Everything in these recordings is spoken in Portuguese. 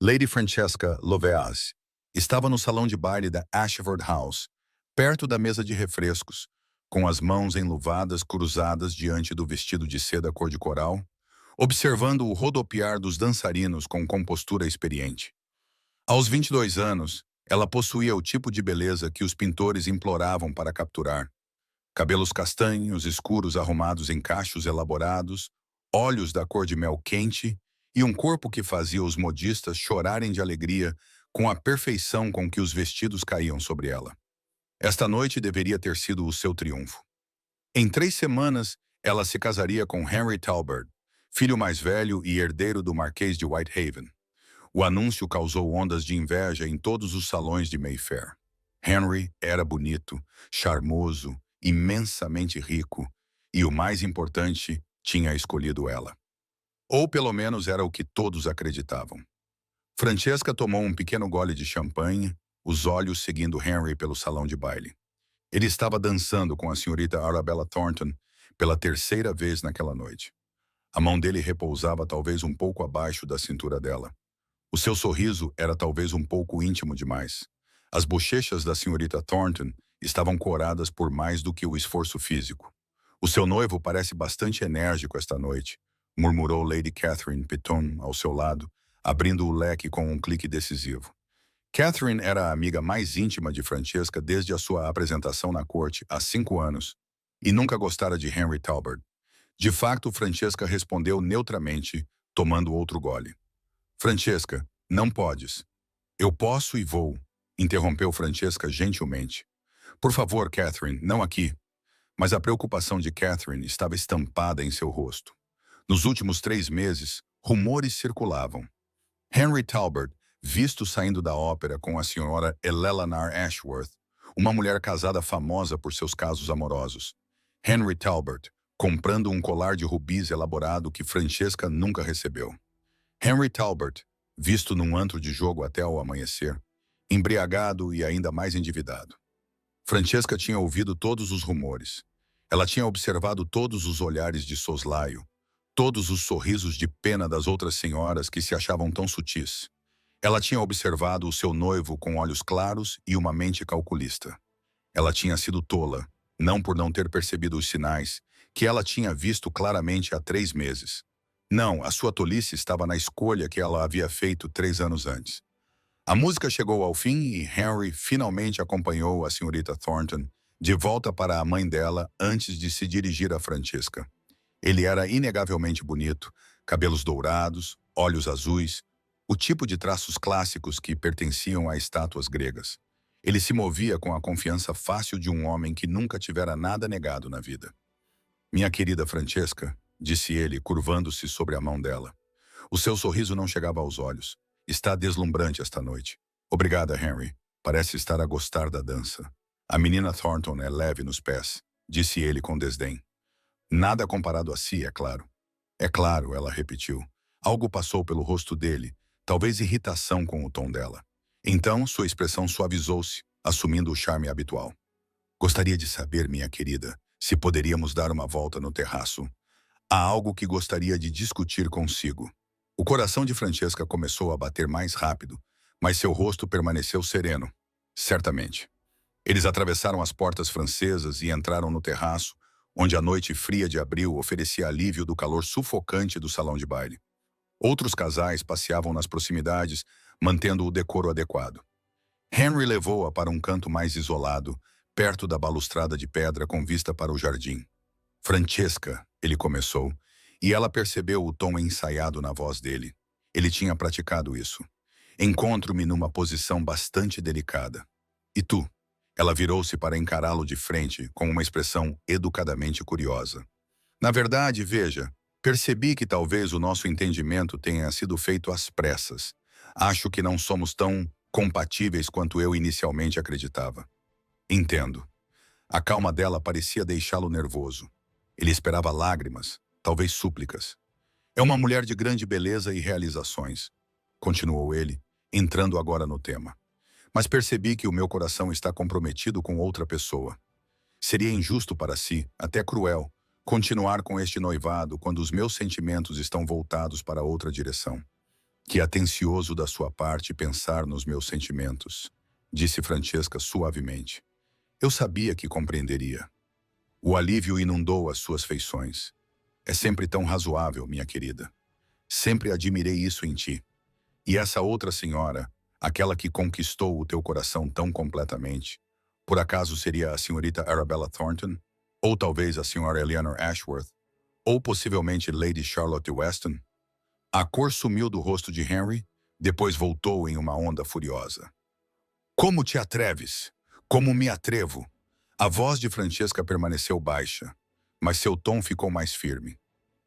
Lady Francesca Lovelace estava no salão de baile da Ashford House, perto da mesa de refrescos, com as mãos enluvadas cruzadas diante do vestido de seda cor de coral, observando o rodopiar dos dançarinos com compostura experiente. Aos 22 anos, ela possuía o tipo de beleza que os pintores imploravam para capturar. Cabelos castanhos, escuros arrumados em cachos elaborados, olhos da cor de mel quente e um corpo que fazia os modistas chorarem de alegria com a perfeição com que os vestidos caíam sobre ela. Esta noite deveria ter sido o seu triunfo. Em 3 semanas, ela se casaria com Henry Talbot, filho mais velho e herdeiro do Marquês de Whitehaven. O anúncio causou ondas de inveja em todos os salões de Mayfair. Henry era bonito, charmoso, imensamente rico, e o mais importante, tinha escolhido ela. Ou pelo menos era o que todos acreditavam. Francesca tomou um pequeno gole de champanhe, os olhos seguindo Henry pelo salão de baile. Ele estava dançando com a senhorita Arabella Thornton pela terceira vez naquela noite. A mão dele repousava talvez um pouco abaixo da cintura dela. O seu sorriso era talvez um pouco íntimo demais. As bochechas da senhorita Thornton estavam coradas por mais do que o esforço físico. O seu noivo parece bastante enérgico esta noite, murmurou Lady Catherine Piton ao seu lado, abrindo o leque com um clique decisivo. Catherine era a amiga mais íntima de Francesca desde a sua apresentação na corte há 5 anos, e nunca gostara de Henry Talbot. De facto, Francesca respondeu neutramente, tomando outro gole. Francesca, não podes. Eu posso e vou, interrompeu Francesca gentilmente. Por favor, Catherine, não aqui. Mas a preocupação de Catherine estava estampada em seu rosto. Nos últimos 3 meses, rumores circulavam. Henry Talbot, visto saindo da ópera com a senhora Eleanor Ashworth, uma mulher casada famosa por seus casos amorosos. Henry Talbot, comprando um colar de rubis elaborado que Francesca nunca recebeu. Henry Talbot, visto num antro de jogo até ao amanhecer, embriagado e ainda mais endividado. Francesca tinha ouvido todos os rumores. Ela tinha observado todos os olhares de soslaio, todos os sorrisos de pena das outras senhoras que se achavam tão sutis. Ela tinha observado o seu noivo com olhos claros e uma mente calculista. Ela tinha sido tola, não por não ter percebido os sinais, que ela tinha visto claramente há 3 meses. Não, a sua tolice estava na escolha que ela havia feito 3 anos antes. A música chegou ao fim e Henry finalmente acompanhou a senhorita Thornton de volta para a mãe dela antes de se dirigir a Francesca. Ele era inegavelmente bonito, cabelos dourados, olhos azuis, o tipo de traços clássicos que pertenciam a estátuas gregas. Ele se movia com a confiança fácil de um homem que nunca tivera nada negado na vida. Minha querida Francesca, disse ele, curvando-se sobre a mão dela. O seu sorriso não chegava aos olhos. Está deslumbrante esta noite. Obrigada, Henry. Parece estar a gostar da dança. A menina Thornton é leve nos pés, disse ele com desdém. Nada comparado a si, é claro. É claro, ela repetiu. Algo passou pelo rosto dele, talvez irritação com o tom dela. Então, sua expressão suavizou-se, assumindo o charme habitual. Gostaria de saber, minha querida, se poderíamos dar uma volta no terraço. Há algo que gostaria de discutir consigo. O coração de Francesca começou a bater mais rápido, mas seu rosto permaneceu sereno. Certamente. Eles atravessaram as portas francesas e entraram no terraço, onde a noite fria de abril oferecia alívio do calor sufocante do salão de baile. Outros casais passeavam nas proximidades, mantendo o decoro adequado. Henry levou-a para um canto mais isolado, perto da balustrada de pedra com vista para o jardim. Francesca, ele começou, e ela percebeu o tom ensaiado na voz dele. Ele tinha praticado isso. Encontro-me numa posição bastante delicada. E tu? Ela virou-se para encará-lo de frente, com uma expressão educadamente curiosa. Na verdade, veja, percebi que talvez o nosso entendimento tenha sido feito às pressas. Acho que não somos tão compatíveis quanto eu inicialmente acreditava. Entendo. A calma dela parecia deixá-lo nervoso. Ele esperava lágrimas, talvez súplicas. É uma mulher de grande beleza e realizações, continuou ele, entrando agora no tema. Mas percebi que o meu coração está comprometido com outra pessoa. Seria injusto para si, até cruel, continuar com este noivado quando os meus sentimentos estão voltados para outra direção. Que atencioso da sua parte pensar nos meus sentimentos, disse Francesca suavemente. Eu sabia que compreenderia. O alívio inundou as suas feições. É sempre tão razoável, minha querida. Sempre admirei isso em ti. E essa outra senhora, aquela que conquistou o teu coração tão completamente, por acaso seria a senhorita Arabella Thornton? Ou talvez a senhora Eleanor Ashworth? Ou possivelmente Lady Charlotte Weston? A cor sumiu do rosto de Henry, depois voltou em uma onda furiosa. Como te atreves? Como me atrevo? A voz de Francesca permaneceu baixa, mas seu tom ficou mais firme.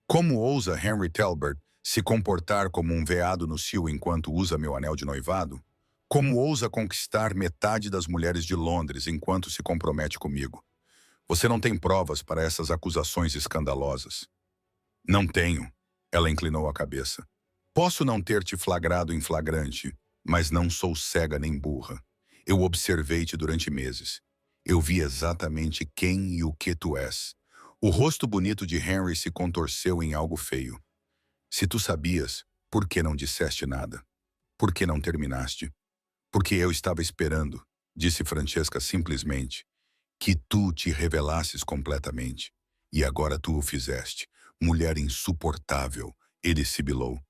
Como ousa Henry Talbot se comportar como um veado no cio enquanto usa meu anel de noivado? Como ousa conquistar metade das mulheres de Londres enquanto se compromete comigo? Você não tem provas para essas acusações escandalosas. Não tenho, ela inclinou a cabeça. Posso não ter te flagrado em flagrante, mas não sou cega nem burra. Eu observei-te durante meses. Eu vi exatamente quem e o que tu és. O rosto bonito de Henry se contorceu em algo feio. Se tu sabias, por que não disseste nada? Por que não terminaste? Porque eu estava esperando, disse Francesca simplesmente, que tu te revelasses completamente. E agora tu o fizeste. Mulher insuportável, ele sibilou.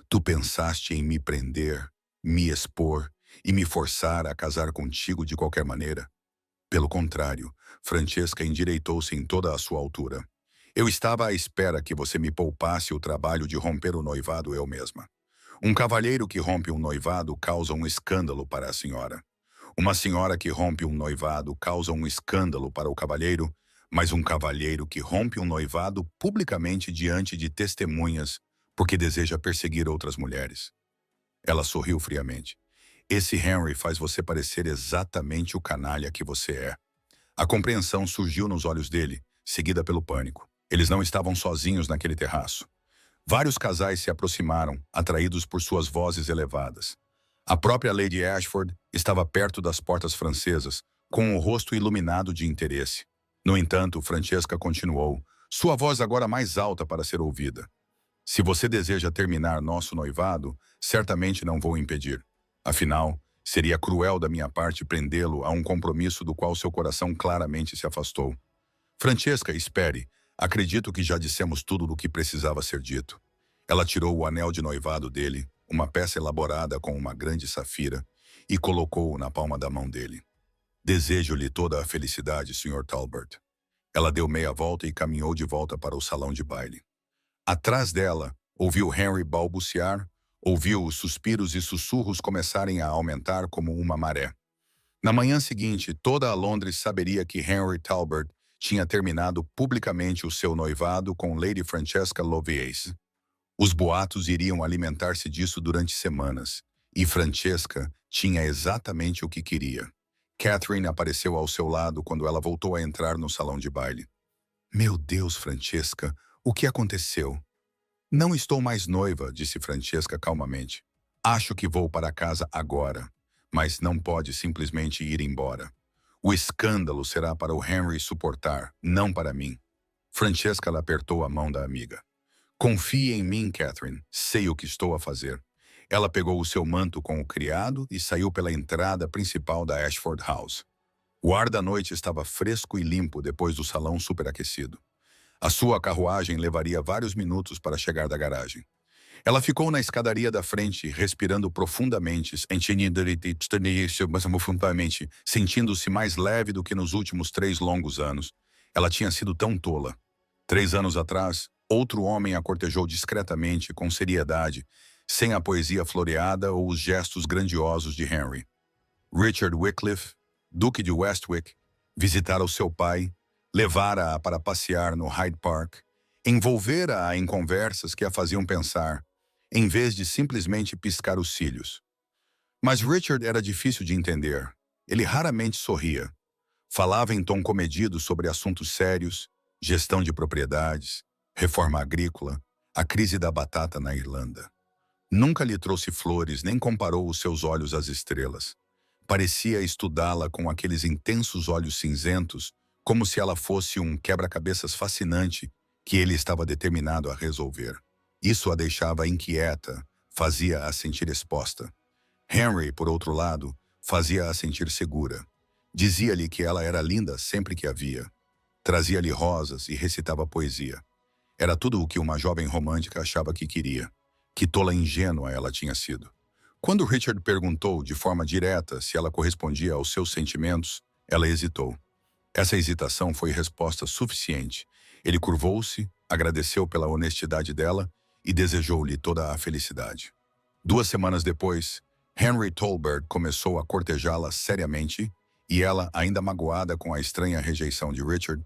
Tu pensaste em me prender, me expor e me forçar a casar contigo de qualquer maneira? Pelo contrário, Francesca endireitou-se em toda a sua altura. Eu estava à espera que você me poupasse o trabalho de romper o noivado eu mesma. Um cavalheiro que rompe um noivado causa um escândalo para a senhora. Uma senhora que rompe um noivado causa um escândalo para o cavalheiro, mas um cavalheiro que rompe um noivado publicamente diante de testemunhas porque deseja perseguir outras mulheres. Ela sorriu friamente. Esse Henry faz você parecer exatamente o canalha que você é. A compreensão surgiu nos olhos dele, seguida pelo pânico. Eles não estavam sozinhos naquele terraço. Vários casais se aproximaram, atraídos por suas vozes elevadas. A própria Lady Ashford estava perto das portas francesas, com o rosto iluminado de interesse. No entanto, Francesca continuou, sua voz agora mais alta para ser ouvida. Se você deseja terminar nosso noivado, certamente não vou impedir. Afinal, seria cruel da minha parte prendê-lo a um compromisso do qual seu coração claramente se afastou. Francesca, espere. Acredito que já dissemos tudo do que precisava ser dito. Ela tirou o anel de noivado dele, uma peça elaborada com uma grande safira, e colocou-o na palma da mão dele. Desejo-lhe toda a felicidade, Sr. Talbot. Ela deu meia volta e caminhou de volta para o salão de baile. Atrás dela, ouviu Henry balbuciar, ouviu os suspiros e sussurros começarem a aumentar como uma maré. Na manhã seguinte, toda a Londres saberia que Henry Talbot tinha terminado publicamente o seu noivado com Lady Francesca Lovelace. Os boatos iriam alimentar-se disso durante semanas, e Francesca tinha exatamente o que queria. Catherine apareceu ao seu lado quando ela voltou a entrar no salão de baile. Meu Deus, Francesca, o que aconteceu? Não estou mais noiva, disse Francesca calmamente. Acho que vou para casa agora, mas não pode simplesmente ir embora. O escândalo será para o Henry suportar, não para mim. Francesca lhe apertou a mão da amiga. Confie em mim, Catherine. Sei o que estou a fazer. Ela pegou o seu manto com o criado e saiu pela entrada principal da Ashford House. O ar da noite estava fresco e limpo depois do salão superaquecido. A sua carruagem levaria vários minutos para chegar da garagem. Ela ficou na escadaria da frente, respirando profundamente, sentindo-se mais leve do que nos últimos 3 longos anos. Ela tinha sido tão tola. 3 anos atrás, outro homem a cortejou discretamente, com seriedade, sem a poesia floreada ou os gestos grandiosos de Henry. Richard Wycliffe, Duque de Westwick, visitara o seu pai, levara-a para passear no Hyde Park, envolvera-a em conversas que a faziam pensar, em vez de simplesmente piscar os cílios. Mas Richard era difícil de entender. Ele raramente sorria. Falava em tom comedido sobre assuntos sérios, gestão de propriedades, reforma agrícola, a crise da batata na Irlanda. Nunca lhe trouxe flores nem comparou os seus olhos às estrelas. Parecia estudá-la com aqueles intensos olhos cinzentos, como se ela fosse um quebra-cabeças fascinante que ele estava determinado a resolver. Isso a deixava inquieta, fazia-a sentir exposta. Henry, por outro lado, fazia-a sentir segura. Dizia-lhe que ela era linda sempre que a via. Trazia-lhe rosas e recitava poesia. Era tudo o que uma jovem romântica achava que queria. Que tola ingênua ela tinha sido. Quando Richard perguntou de forma direta se ela correspondia aos seus sentimentos, ela hesitou. Essa hesitação foi resposta suficiente. Ele curvou-se, agradeceu pela honestidade dela e desejou-lhe toda a felicidade. 2 semanas depois, Henry Tolbert começou a cortejá-la seriamente e ela, ainda magoada com a estranha rejeição de Richard,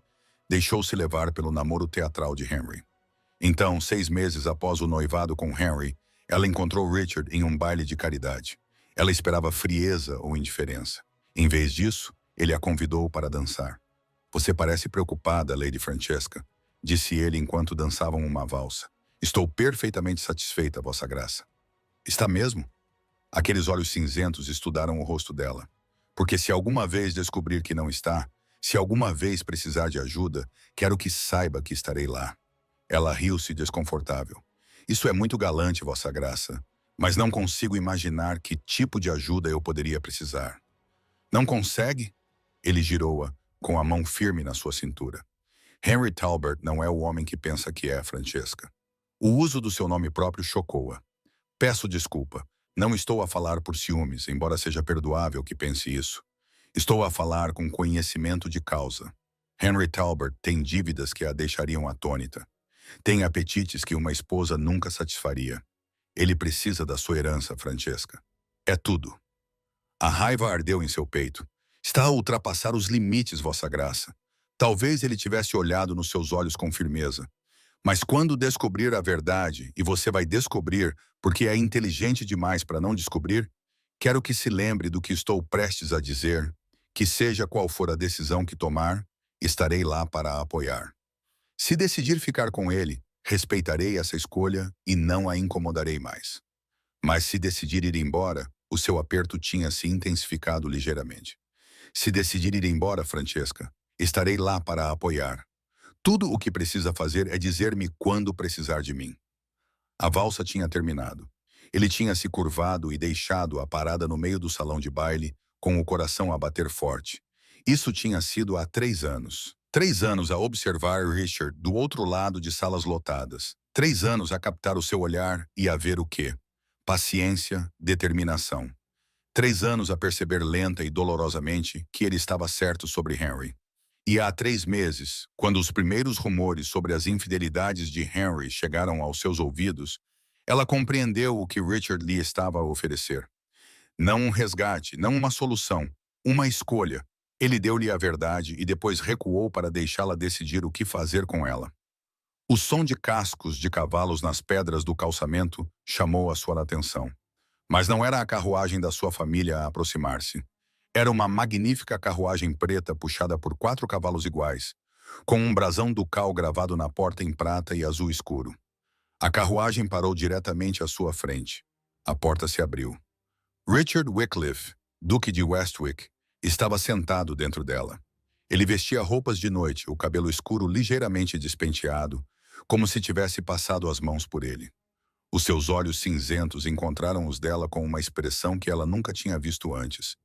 deixou-se levar pelo namoro teatral de Henry. Então, 6 meses após o noivado com Henry, ela encontrou Richard em um baile de caridade. Ela esperava frieza ou indiferença. Em vez disso, ele a convidou para dançar. "Você parece preocupada, Lady Francesca", disse ele enquanto dançavam uma valsa. "Estou perfeitamente satisfeita, Vossa Graça." "Está mesmo?" Aqueles olhos cinzentos estudaram o rosto dela. "Porque se alguma vez descobrir que não está, se alguma vez precisar de ajuda, quero que saiba que estarei lá." Ela riu-se desconfortável. "Isso é muito galante, Vossa Graça, mas não consigo imaginar que tipo de ajuda eu poderia precisar." "Não consegue?" Ele girou-a, com a mão firme na sua cintura. "Henry Talbert não é o homem que pensa que é, Francesca." O uso do seu nome próprio chocou-a. "Peço desculpa. Não estou a falar por ciúmes, embora seja perdoável que pense isso. Estou a falar com conhecimento de causa. Henry Talbert tem dívidas que a deixariam atônita. Tem apetites que uma esposa nunca satisfaria. Ele precisa da sua herança, Francesca. É tudo." A raiva ardeu em seu peito. "Está a ultrapassar os limites, Vossa Graça." Talvez ele tivesse olhado nos seus olhos com firmeza. "Mas quando descobrir a verdade, e você vai descobrir porque é inteligente demais para não descobrir, quero que se lembre do que estou prestes a dizer, que seja qual for a decisão que tomar, estarei lá para a apoiar. Se decidir ficar com ele, respeitarei essa escolha e não a incomodarei mais. Mas se decidir ir embora, o seu aperto tinha se intensificado ligeiramente. Se decidir ir embora, Francesca, estarei lá para a apoiar. Tudo o que precisa fazer é dizer-me quando precisar de mim." A valsa tinha terminado. Ele tinha se curvado e deixado-a parada no meio do salão de baile, com o coração a bater forte. Isso tinha sido há 3 anos. 3 anos a observar Richard do outro lado de salas lotadas. 3 anos a captar o seu olhar e a ver o quê? Paciência, determinação. 3 anos a perceber lenta e dolorosamente que ele estava certo sobre Henry. E há 3 meses, quando os primeiros rumores sobre as infidelidades de Henry chegaram aos seus ouvidos, ela compreendeu o que Richard lhe estava a oferecer. Não um resgate, não uma solução, uma escolha. Ele deu-lhe a verdade e depois recuou para deixá-la decidir o que fazer com ela. O som de cascos de cavalos nas pedras do calçamento chamou a sua atenção. Mas não era a carruagem da sua família a aproximar-se. Era uma magnífica carruagem preta puxada por 4 cavalos iguais, com um brasão ducal gravado na porta em prata e azul escuro. A carruagem parou diretamente à sua frente. A porta se abriu. Richard Wycliffe, Duque de Westwick, estava sentado dentro dela. Ele vestia roupas de noite, o cabelo escuro ligeiramente despenteado, como se tivesse passado as mãos por ele. Os seus olhos cinzentos encontraram os dela com uma expressão que ela nunca tinha visto antes.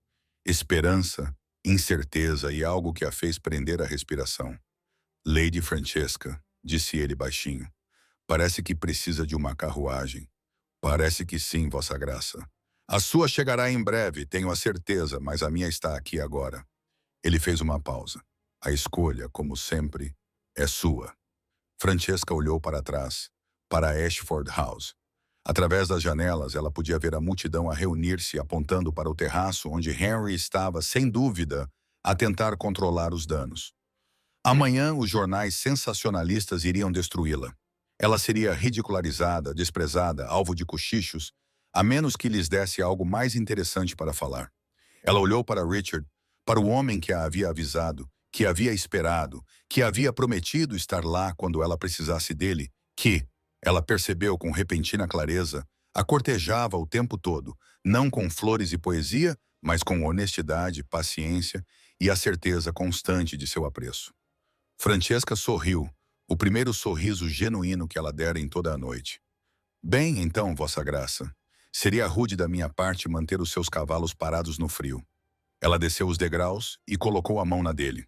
Esperança, incerteza e algo que a fez prender a respiração. "Lady Francesca", disse ele baixinho, "parece que precisa de uma carruagem." "Parece que sim, Vossa Graça." "A sua chegará em breve, tenho a certeza, mas a minha está aqui agora." Ele fez uma pausa. "A escolha, como sempre, é sua." Francesca olhou para trás, para Ashford House. Através das janelas, ela podia ver a multidão a reunir-se, apontando para o terraço onde Henry estava, sem dúvida, a tentar controlar os danos. Amanhã, os jornais sensacionalistas iriam destruí-la. Ela seria ridicularizada, desprezada, alvo de cochichos, a menos que lhes desse algo mais interessante para falar. Ela olhou para Richard, para o homem que a havia avisado, que havia esperado, que havia prometido estar lá quando ela precisasse dele, que, ela percebeu com repentina clareza, a cortejava o tempo todo, não com flores e poesia, mas com honestidade, paciência e a certeza constante de seu apreço. Francesca sorriu, o primeiro sorriso genuíno que ela dera em toda a noite. Bem, então, Vossa Graça, seria rude da minha parte manter os seus cavalos parados no frio. Ela desceu os degraus e colocou a mão na dele.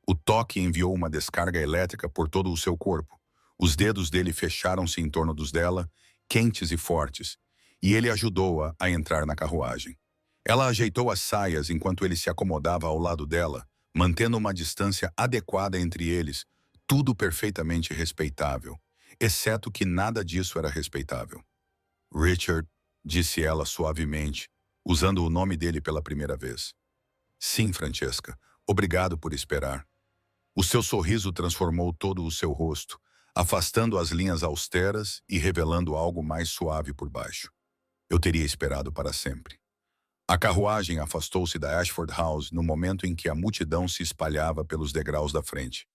O toque enviou uma descarga elétrica por todo o seu corpo. Os dedos dele fecharam-se em torno dos dela, quentes e fortes, e ele ajudou-a a entrar na carruagem. Ela ajeitou as saias enquanto ele se acomodava ao lado dela, mantendo uma distância adequada entre eles, tudo perfeitamente respeitável, exceto que nada disso era respeitável. Richard, disse ela suavemente, usando o nome dele pela primeira vez. Sim, Francesca, obrigado por esperar. O seu sorriso transformou todo o seu rosto, afastando as linhas austeras e revelando algo mais suave por baixo. Eu teria esperado para sempre. A carruagem afastou-se da Ashford House no momento em que a multidão se espalhava pelos degraus da frente.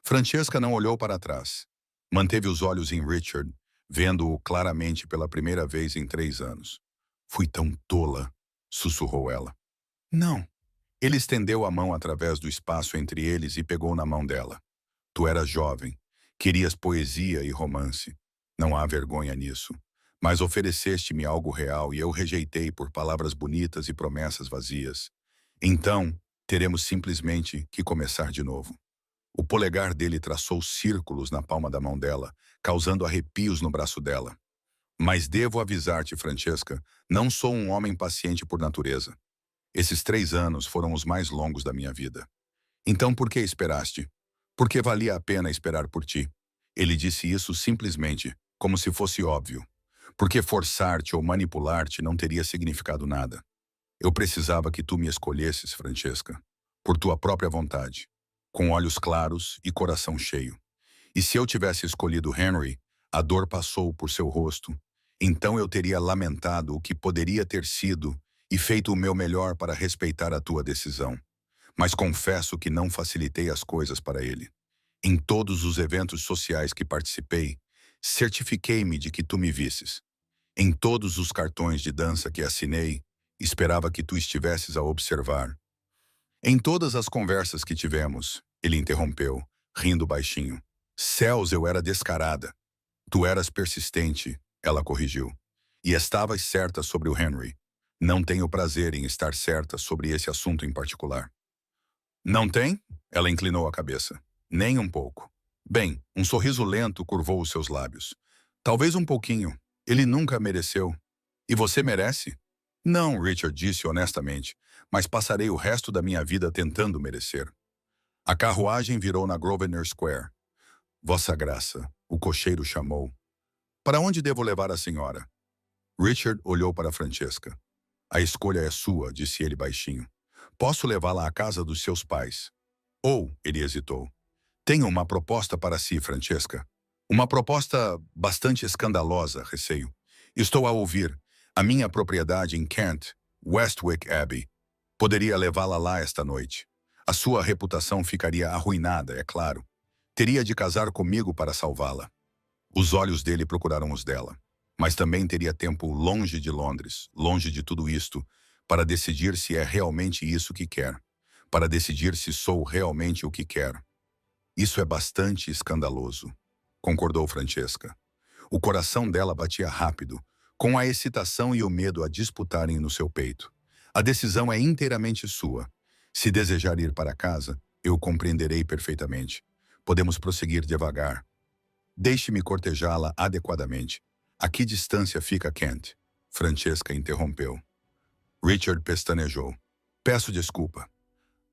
Francesca não olhou para trás. Manteve os olhos em Richard, vendo-o claramente pela primeira vez em 3 anos. Fui tão tola, sussurrou ela. Não. Ele estendeu a mão através do espaço entre eles e pegou na mão dela. Tu eras jovem, querias poesia e romance. Não há vergonha nisso. Mas ofereceste-me algo real e eu rejeitei por palavras bonitas e promessas vazias. Então, teremos simplesmente que começar de novo. O polegar dele traçou círculos na palma da mão dela, causando arrepios no braço dela. Mas devo avisar-te, Francesca, não sou um homem paciente por natureza. Esses 3 anos foram os mais longos da minha vida. Então por que esperaste? Porque valia a pena esperar por ti. Ele disse isso simplesmente, como se fosse óbvio. Porque forçar-te ou manipular-te não teria significado nada. Eu precisava que tu me escolhesses, Francesca, por tua própria vontade, com olhos claros e coração cheio. E se eu tivesse escolhido Henry, a dor passou por seu rosto, então eu teria lamentado o que poderia ter sido e feito o meu melhor para respeitar a tua decisão. Mas confesso que não facilitei as coisas para ele. Em todos os eventos sociais que participei, certifiquei-me de que tu me visses. Em todos os cartões de dança que assinei, esperava que tu estivesses a observar. Em todas as conversas que tivemos, ele interrompeu, rindo baixinho. Céus, eu era descarada. Tu eras persistente, ela corrigiu. E estavas certa sobre o Henry. Não tenho prazer em estar certa sobre esse assunto em particular. Não tem? Ela inclinou a cabeça. Nem um pouco. Bem, um sorriso lento curvou os seus lábios. Talvez um pouquinho. Ele nunca mereceu. E você merece? Não, Richard disse honestamente, mas passarei o resto da minha vida tentando merecer. A carruagem virou na Grosvenor Square. Vossa Graça, o cocheiro chamou. Para onde devo levar a senhora? Richard olhou para Francesca. A escolha é sua, disse ele baixinho. Posso levá-la à casa dos seus pais. Ou, ele hesitou. Tenho uma proposta para si, Francesca. Uma proposta bastante escandalosa, receio. Estou a ouvir. A minha propriedade em Kent, Westwick Abbey. Poderia levá-la lá esta noite. A sua reputação ficaria arruinada, é claro. Teria de casar comigo para salvá-la. Os olhos dele procuraram os dela. Mas também teria tempo longe de Londres, longe de tudo isto, para decidir se é realmente isso que quer. Para decidir se sou realmente o que quero. Isso é bastante escandaloso, concordou Francesca. O coração dela batia rápido, com a excitação e o medo a disputarem no seu peito. A decisão é inteiramente sua. Se desejar ir para casa, eu compreenderei perfeitamente. Podemos prosseguir devagar. Deixe-me cortejá-la adequadamente. A que distância fica Kent? Francesca interrompeu. Richard pestanejou. Peço desculpa.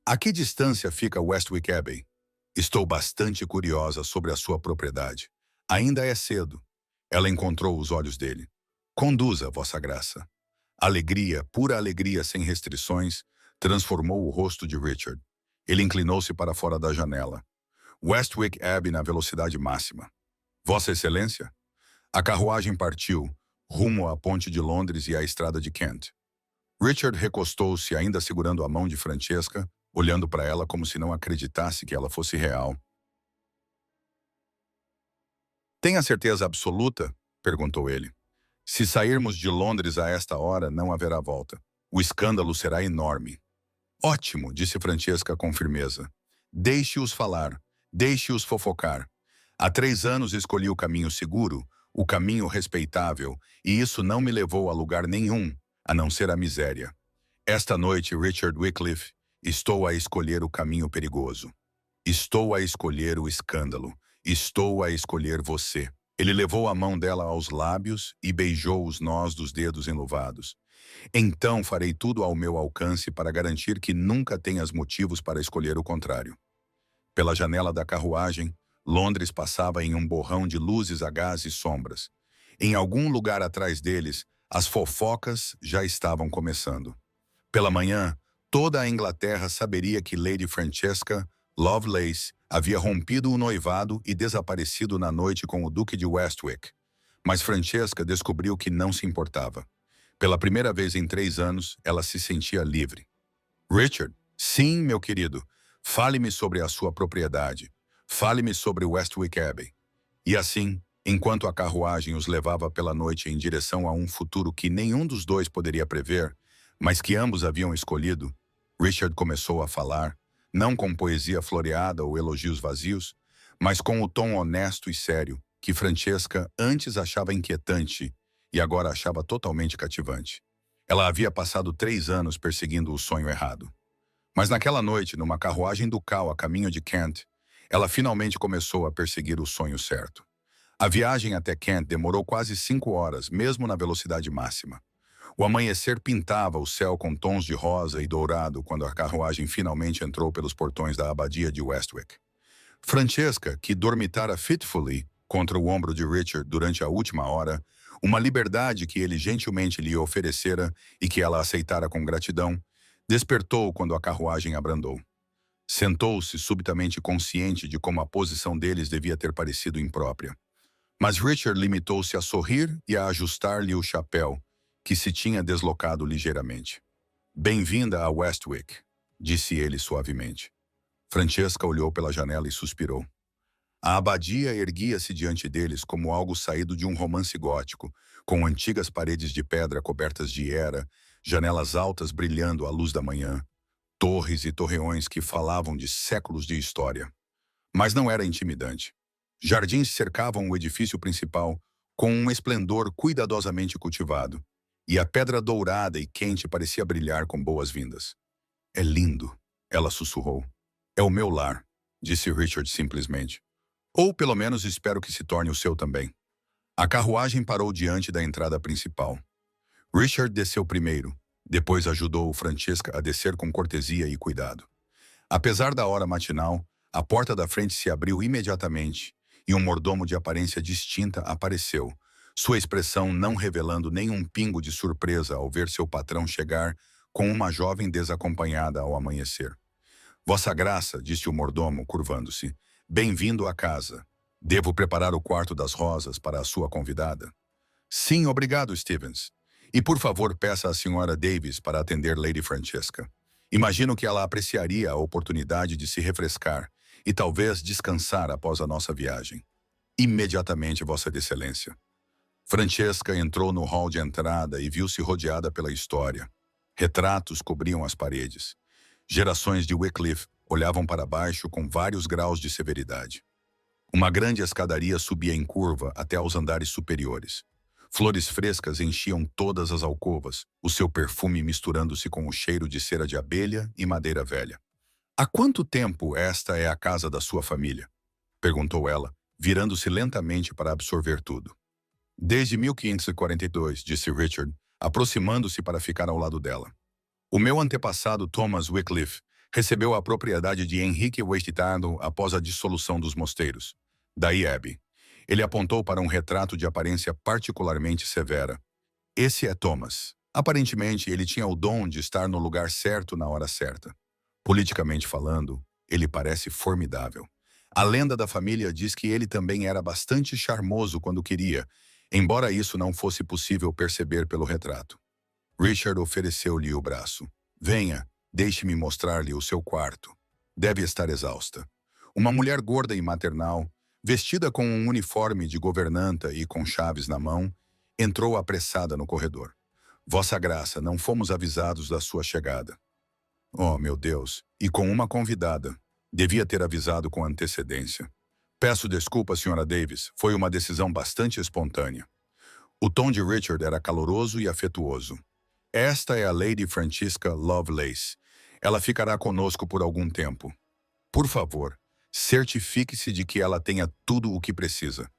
A que distância fica Westwick Abbey? Estou bastante curiosa sobre a sua propriedade. Ainda é cedo. Ela encontrou os olhos dele. Conduza, Vossa Graça. Alegria, pura alegria sem restrições, transformou o rosto de Richard. Ele inclinou-se para fora da janela. Westwick Abbey na velocidade máxima. Vossa Excelência? A carruagem partiu, rumo à ponte de Londres e à estrada de Kent. Richard recostou-se, ainda segurando a mão de Francesca, olhando para ela como se não acreditasse que ela fosse real. Tem a certeza absoluta? Perguntou ele. Se sairmos de Londres a esta hora, não haverá volta. O escândalo será enorme. Ótimo, disse Francesca com firmeza. Deixe-os falar, deixe-os fofocar. Há 3 anos escolhi o caminho seguro, o caminho respeitável, e isso não me levou a lugar nenhum, a não ser a miséria. Esta noite, Richard Wycliffe, estou a escolher o caminho perigoso. Estou a escolher o escândalo. Estou a escolher você. Ele levou a mão dela aos lábios e beijou os nós dos dedos enluvados. Então farei tudo ao meu alcance para garantir que nunca tenhas motivos para escolher o contrário. Pela janela da carruagem, Londres passava em um borrão de luzes a gás e sombras. Em algum lugar atrás deles, as fofocas já estavam começando. Pela manhã, toda a Inglaterra saberia que Lady Francesca Lovelace havia rompido o noivado e desaparecido na noite com o Duque de Westwick. Mas Francesca descobriu que não se importava. Pela primeira vez em 3 anos, ela se sentia livre. Richard, sim, meu querido, fale-me sobre a sua propriedade. Fale-me sobre Westwick Abbey. E assim, enquanto a carruagem os levava pela noite em direção a um futuro que nenhum dos dois poderia prever, mas que ambos haviam escolhido, Richard começou a falar, não com poesia floreada ou elogios vazios, mas com o tom honesto e sério que Francesca antes achava inquietante e agora achava totalmente cativante. Ela havia passado 3 anos perseguindo o sonho errado. Mas naquela noite, numa carruagem ducal a caminho de Kent, ela finalmente começou a perseguir o sonho certo. A viagem até Kent demorou quase 5 horas, mesmo na velocidade máxima. O amanhecer pintava o céu com tons de rosa e dourado quando a carruagem finalmente entrou pelos portões da abadia de Westwick. Francesca, que dormitara fitfully contra o ombro de Richard durante a última hora, uma liberdade que ele gentilmente lhe oferecera e que ela aceitara com gratidão, despertou quando a carruagem abrandou. Sentou-se subitamente consciente de como a posição deles devia ter parecido imprópria. Mas Richard limitou-se a sorrir e a ajustar-lhe o chapéu, que se tinha deslocado ligeiramente. "Bem-vinda a Westwick", disse ele suavemente. Francesca olhou pela janela e suspirou. A abadia erguia-se diante deles como algo saído de um romance gótico, com antigas paredes de pedra cobertas de era, janelas altas brilhando à luz da manhã, torres e torreões que falavam de séculos de história. Mas não era intimidante. Jardins cercavam o edifício principal com um esplendor cuidadosamente cultivado, e a pedra dourada e quente parecia brilhar com boas-vindas. "É lindo", ela sussurrou. "É o meu lar", disse Richard simplesmente. "Ou pelo menos espero que se torne o seu também." A carruagem parou diante da entrada principal. Richard desceu primeiro, depois ajudou Francesca a descer com cortesia e cuidado. Apesar da hora matinal, a porta da frente se abriu imediatamente e um mordomo de aparência distinta apareceu, sua expressão não revelando nenhum pingo de surpresa ao ver seu patrão chegar com uma jovem desacompanhada ao amanhecer. "Vossa Graça", disse o mordomo, curvando-se, "bem-vindo à casa. Devo preparar o quarto das rosas para a sua convidada?" "Sim, obrigado, Stevens. E por favor peça à senhora Davis para atender Lady Francesca. Imagino que ela apreciaria a oportunidade de se refrescar e talvez descansar após a nossa viagem." "Imediatamente, Vossa Excelência." Francesca entrou no hall de entrada e viu-se rodeada pela história. Retratos cobriam as paredes. Gerações de Wycliffe olhavam para baixo com vários graus de severidade. Uma grande escadaria subia em curva até aos andares superiores. Flores frescas enchiam todas as alcovas, o seu perfume misturando-se com o cheiro de cera de abelha e madeira velha. "Há quanto tempo esta é a casa da sua família?" perguntou ela, virando-se lentamente para absorver tudo. "Desde 1542, disse Richard, aproximando-se para ficar ao lado dela. "O meu antepassado Thomas Wycliffe recebeu a propriedade de Henrique Westitado após a dissolução dos mosteiros. Daí Abbey." Ele apontou para um retrato de aparência particularmente severa. "Esse é Thomas. Aparentemente, ele tinha o dom de estar no lugar certo na hora certa. Politicamente falando, ele parece formidável. A lenda da família diz que ele também era bastante charmoso quando queria, embora isso não fosse possível perceber pelo retrato." Richard ofereceu-lhe o braço. "Venha, deixe-me mostrar-lhe o seu quarto. Deve estar exausta." Uma mulher gorda e maternal, vestida com um uniforme de governanta e com chaves na mão, entrou apressada no corredor. "Vossa Graça, não fomos avisados da sua chegada." "Oh, meu Deus, e com uma convidada. Devia ter avisado com antecedência." Peço desculpa, Sra. Davis. Foi uma decisão bastante espontânea. O tom de Richard era caloroso e afetuoso. Esta é a Lady Francisca Lovelace. Ela ficará conosco por algum tempo. Por favor, certifique-se de que ela tenha tudo o que precisa.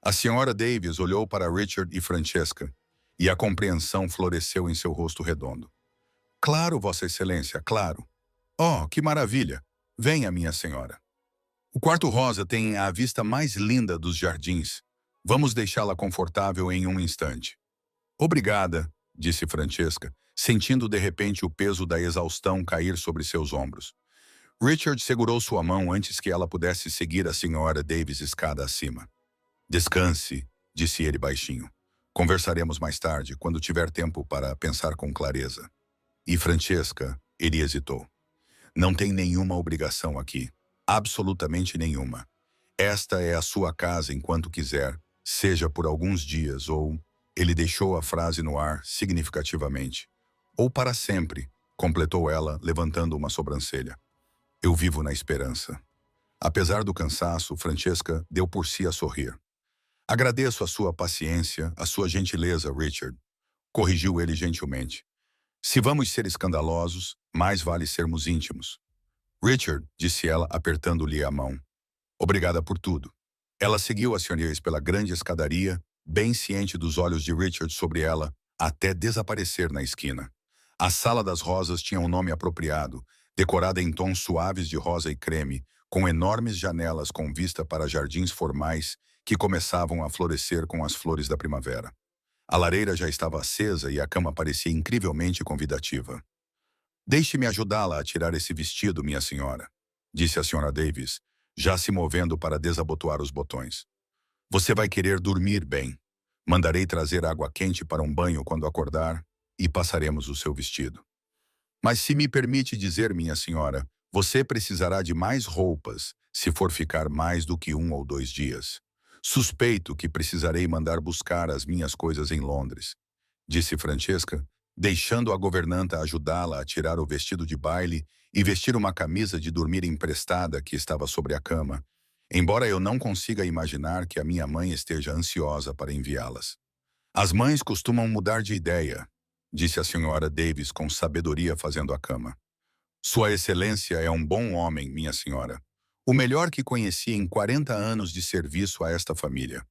A Sra. Davis olhou para Richard e Francesca, e a compreensão floresceu em seu rosto redondo. Claro, Vossa Excelência, claro. Oh, que maravilha! Venha, minha senhora. O quarto rosa tem a vista mais linda dos jardins. Vamos deixá-la confortável em um instante. Obrigada, disse Francesca, sentindo de repente o peso da exaustão cair sobre seus ombros. Richard segurou sua mão antes que ela pudesse seguir a Sra. Davis escada acima. Descanse, disse ele baixinho. Conversaremos mais tarde, quando tiver tempo para pensar com clareza. E Francesca, ele hesitou. Não tem nenhuma obrigação aqui. Absolutamente nenhuma. Esta é a sua casa enquanto quiser, seja por alguns dias ou... Ele deixou a frase no ar significativamente. Ou para sempre, completou ela, levantando uma sobrancelha. Eu vivo na esperança. Apesar do cansaço, Francesca deu por si a sorrir. Agradeço a sua paciência, a sua gentileza, Richard. Corrigiu ele gentilmente. Se vamos ser escandalosos, mais vale sermos íntimos. Richard, disse ela, apertando-lhe a mão. Obrigada por tudo. Ela seguiu a Sra. pela grande escadaria, bem ciente dos olhos de Richard sobre ela, até desaparecer na esquina. A Sala das Rosas tinha um nome apropriado, decorada em tons suaves de rosa e creme, com enormes janelas com vista para jardins formais que começavam a florescer com as flores da primavera. A lareira já estava acesa e a cama parecia incrivelmente convidativa. Deixe-me ajudá-la a tirar esse vestido, minha senhora, disse a Sra. Davis, já se movendo para desabotoar os botões. Você vai querer dormir bem. Mandarei trazer água quente para um banho quando acordar e passaremos o seu vestido. Mas se me permite dizer, minha senhora, você precisará de mais roupas se for ficar mais do que 1 ou 2 dias. Suspeito que precisarei mandar buscar as minhas coisas em Londres, disse Francesca, deixando a governanta ajudá-la a tirar o vestido de baile e vestir uma camisa de dormir emprestada que estava sobre a cama, embora eu não consiga imaginar que a minha mãe esteja ansiosa para enviá-las. As mães costumam mudar de ideia, disse a Sra. Davis com sabedoria fazendo a cama. Sua Excelência é um bom homem, minha senhora. O melhor que conheci em 40 anos de serviço a esta família.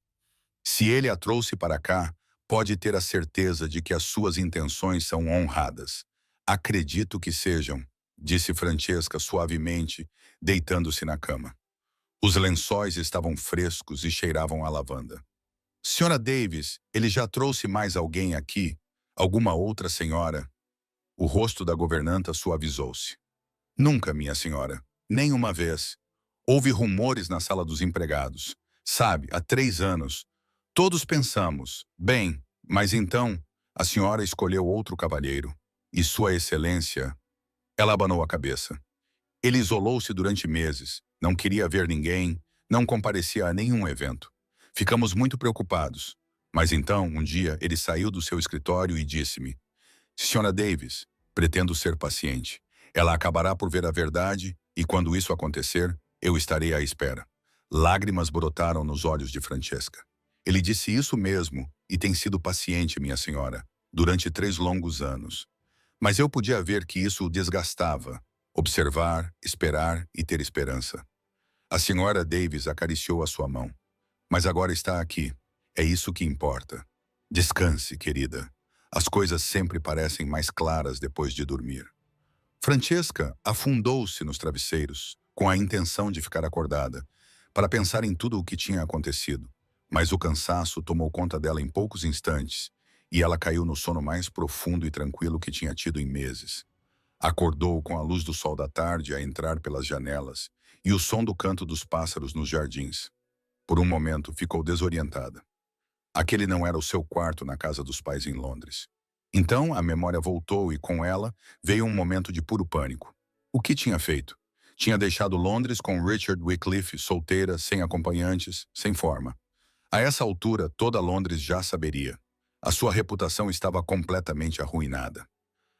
Se ele a trouxe para cá, pode ter a certeza de que as suas intenções são honradas. Acredito que sejam, disse Francesca suavemente, deitando-se na cama. Os lençóis estavam frescos e cheiravam a lavanda. Sra. Davis, ele já trouxe mais alguém aqui? Alguma outra senhora? O rosto da governanta suavizou-se. Nunca, minha senhora. Nem uma vez. Houve rumores na sala dos empregados. Sabe, há 3 anos. Todos pensamos, bem, mas então a senhora escolheu outro cavalheiro. E Sua Excelência... Ela abanou a cabeça. Ele isolou-se durante meses. Não queria ver ninguém, não comparecia a nenhum evento. Ficamos muito preocupados. Mas então, um dia, ele saiu do seu escritório e disse-me: Sra. Davis, pretendo ser paciente. Ela acabará por ver a verdade e, quando isso acontecer, eu estarei à espera. Lágrimas brotaram nos olhos de Francesca. Ele disse isso mesmo e tem sido paciente, minha senhora, durante 3 longos anos. Mas eu podia ver que isso o desgastava. Observar, esperar e ter esperança. A Sra. Davis acariciou a sua mão. Mas agora está aqui. É isso que importa. Descanse, querida. As coisas sempre parecem mais claras depois de dormir. Francesca afundou-se nos travesseiros, com a intenção de ficar acordada, para pensar em tudo o que tinha acontecido. Mas o cansaço tomou conta dela em poucos instantes, e ela caiu no sono mais profundo e tranquilo que tinha tido em meses. Acordou com a luz do sol da tarde a entrar pelas janelas e o som do canto dos pássaros nos jardins. Por um momento ficou desorientada. Aquele não era o seu quarto na casa dos pais em Londres. Então a memória voltou e com ela veio um momento de puro pânico. O que tinha feito? Tinha deixado Londres com Richard Wycliffe, solteira, sem acompanhantes, sem forma. A essa altura, toda Londres já saberia. A sua reputação estava completamente arruinada.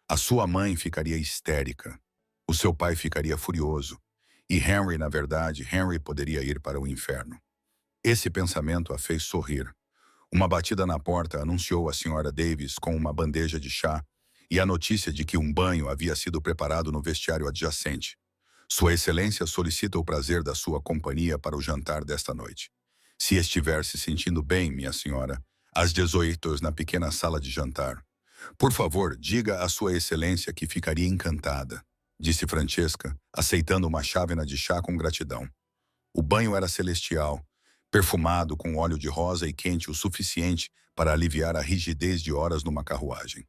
A sua mãe ficaria histérica. O seu pai ficaria furioso. E Henry, na verdade, Henry poderia ir para o inferno. Esse pensamento a fez sorrir. Uma batida na porta anunciou a Sra. Davis com uma bandeja de chá e a notícia de que um banho havia sido preparado no vestiário adjacente. Sua Excelência solicita o prazer da sua companhia para o jantar desta noite. Se estiver se sentindo bem, minha senhora, às 18 na pequena sala de jantar. Por favor, diga à Sua Excelência que ficaria encantada, disse Francesca, aceitando uma chávena de chá com gratidão. O banho era celestial, perfumado com óleo de rosa e quente o suficiente para aliviar a rigidez de horas numa carruagem.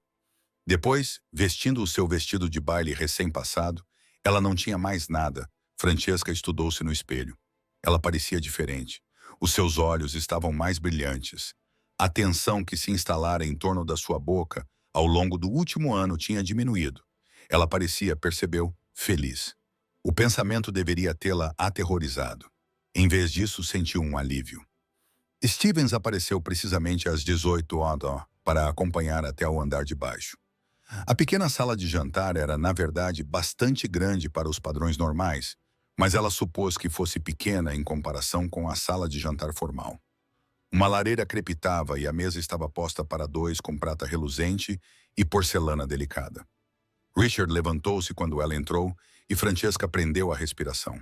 Depois, vestindo o seu vestido de baile recém-passado, ela não tinha mais nada. Francesca estudou-se no espelho. Ela parecia diferente. Os seus olhos estavam mais brilhantes. A tensão que se instalara em torno da sua boca ao longo do último ano tinha diminuído. Ela parecia, percebeu, feliz. O pensamento deveria tê-la aterrorizado. Em vez disso, sentiu um alívio. Stevens apareceu precisamente às 18 para a acompanhar até ao andar de baixo. A pequena sala de jantar era, na verdade, bastante grande para os padrões normais, mas ela supôs que fosse pequena em comparação com a sala de jantar formal. Uma lareira crepitava e a mesa estava posta para dois com prata reluzente e porcelana delicada. Richard levantou-se quando ela entrou e Francesca prendeu a respiração.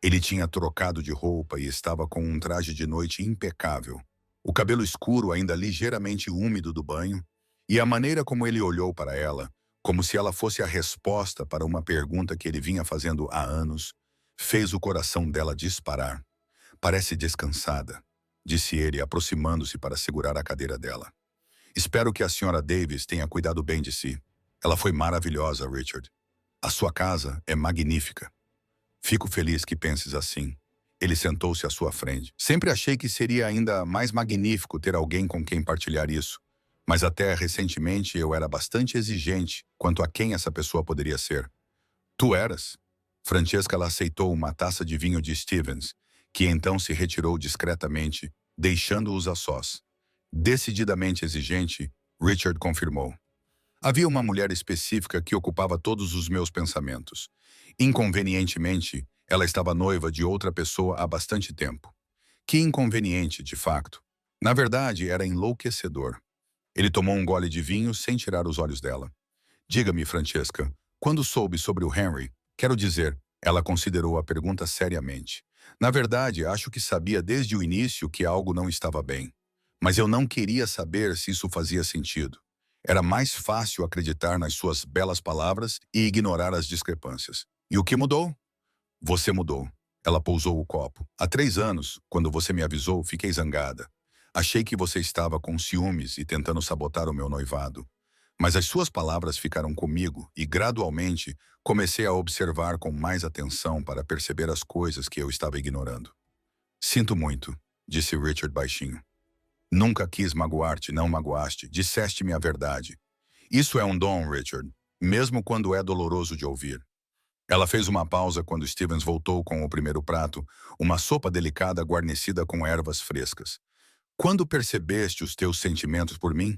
Ele tinha trocado de roupa e estava com um traje de noite impecável, o cabelo escuro ainda ligeiramente úmido do banho, e a maneira como ele olhou para ela, como se ela fosse a resposta para uma pergunta que ele vinha fazendo há anos, fez o coração dela disparar. Parece descansada, disse ele, aproximando-se para segurar a cadeira dela. Espero que a Sra. Davis tenha cuidado bem de si. Ela foi maravilhosa, Richard. A sua casa é magnífica. Fico feliz que penses assim. Ele sentou-se à sua frente. Sempre achei que seria ainda mais magnífico ter alguém com quem partilhar isso. Mas até recentemente eu era bastante exigente quanto a quem essa pessoa poderia ser. Tu eras? Francesca ela aceitou uma taça de vinho de Stevens, que então se retirou discretamente, deixando-os a sós. Decididamente exigente, Richard confirmou. Havia uma mulher específica que ocupava todos os meus pensamentos. Inconvenientemente, ela estava noiva de outra pessoa há bastante tempo. Que inconveniente, de facto. Na verdade, era enlouquecedor. Ele tomou um gole de vinho sem tirar os olhos dela. Diga-me, Francesca, quando soube sobre o Henry, quero dizer, ela considerou a pergunta seriamente. Na verdade, acho que sabia desde o início que algo não estava bem. Mas eu não queria saber se isso fazia sentido. Era mais fácil acreditar nas suas belas palavras e ignorar as discrepâncias. E o que mudou? Você mudou. Ela pousou o copo. Há 3 anos, quando você me avisou, fiquei zangada. Achei que você estava com ciúmes e tentando sabotar o meu noivado. Mas as suas palavras ficaram comigo e, gradualmente, comecei a observar com mais atenção para perceber as coisas que eu estava ignorando. Sinto muito, disse Richard baixinho. Nunca quis magoar-te, não magoaste, disseste-me a verdade. Isso é um dom, Richard, mesmo quando é doloroso de ouvir. Ela fez uma pausa quando Stevens voltou com o primeiro prato, uma sopa delicada guarnecida com ervas frescas. Quando percebeste os teus sentimentos por mim?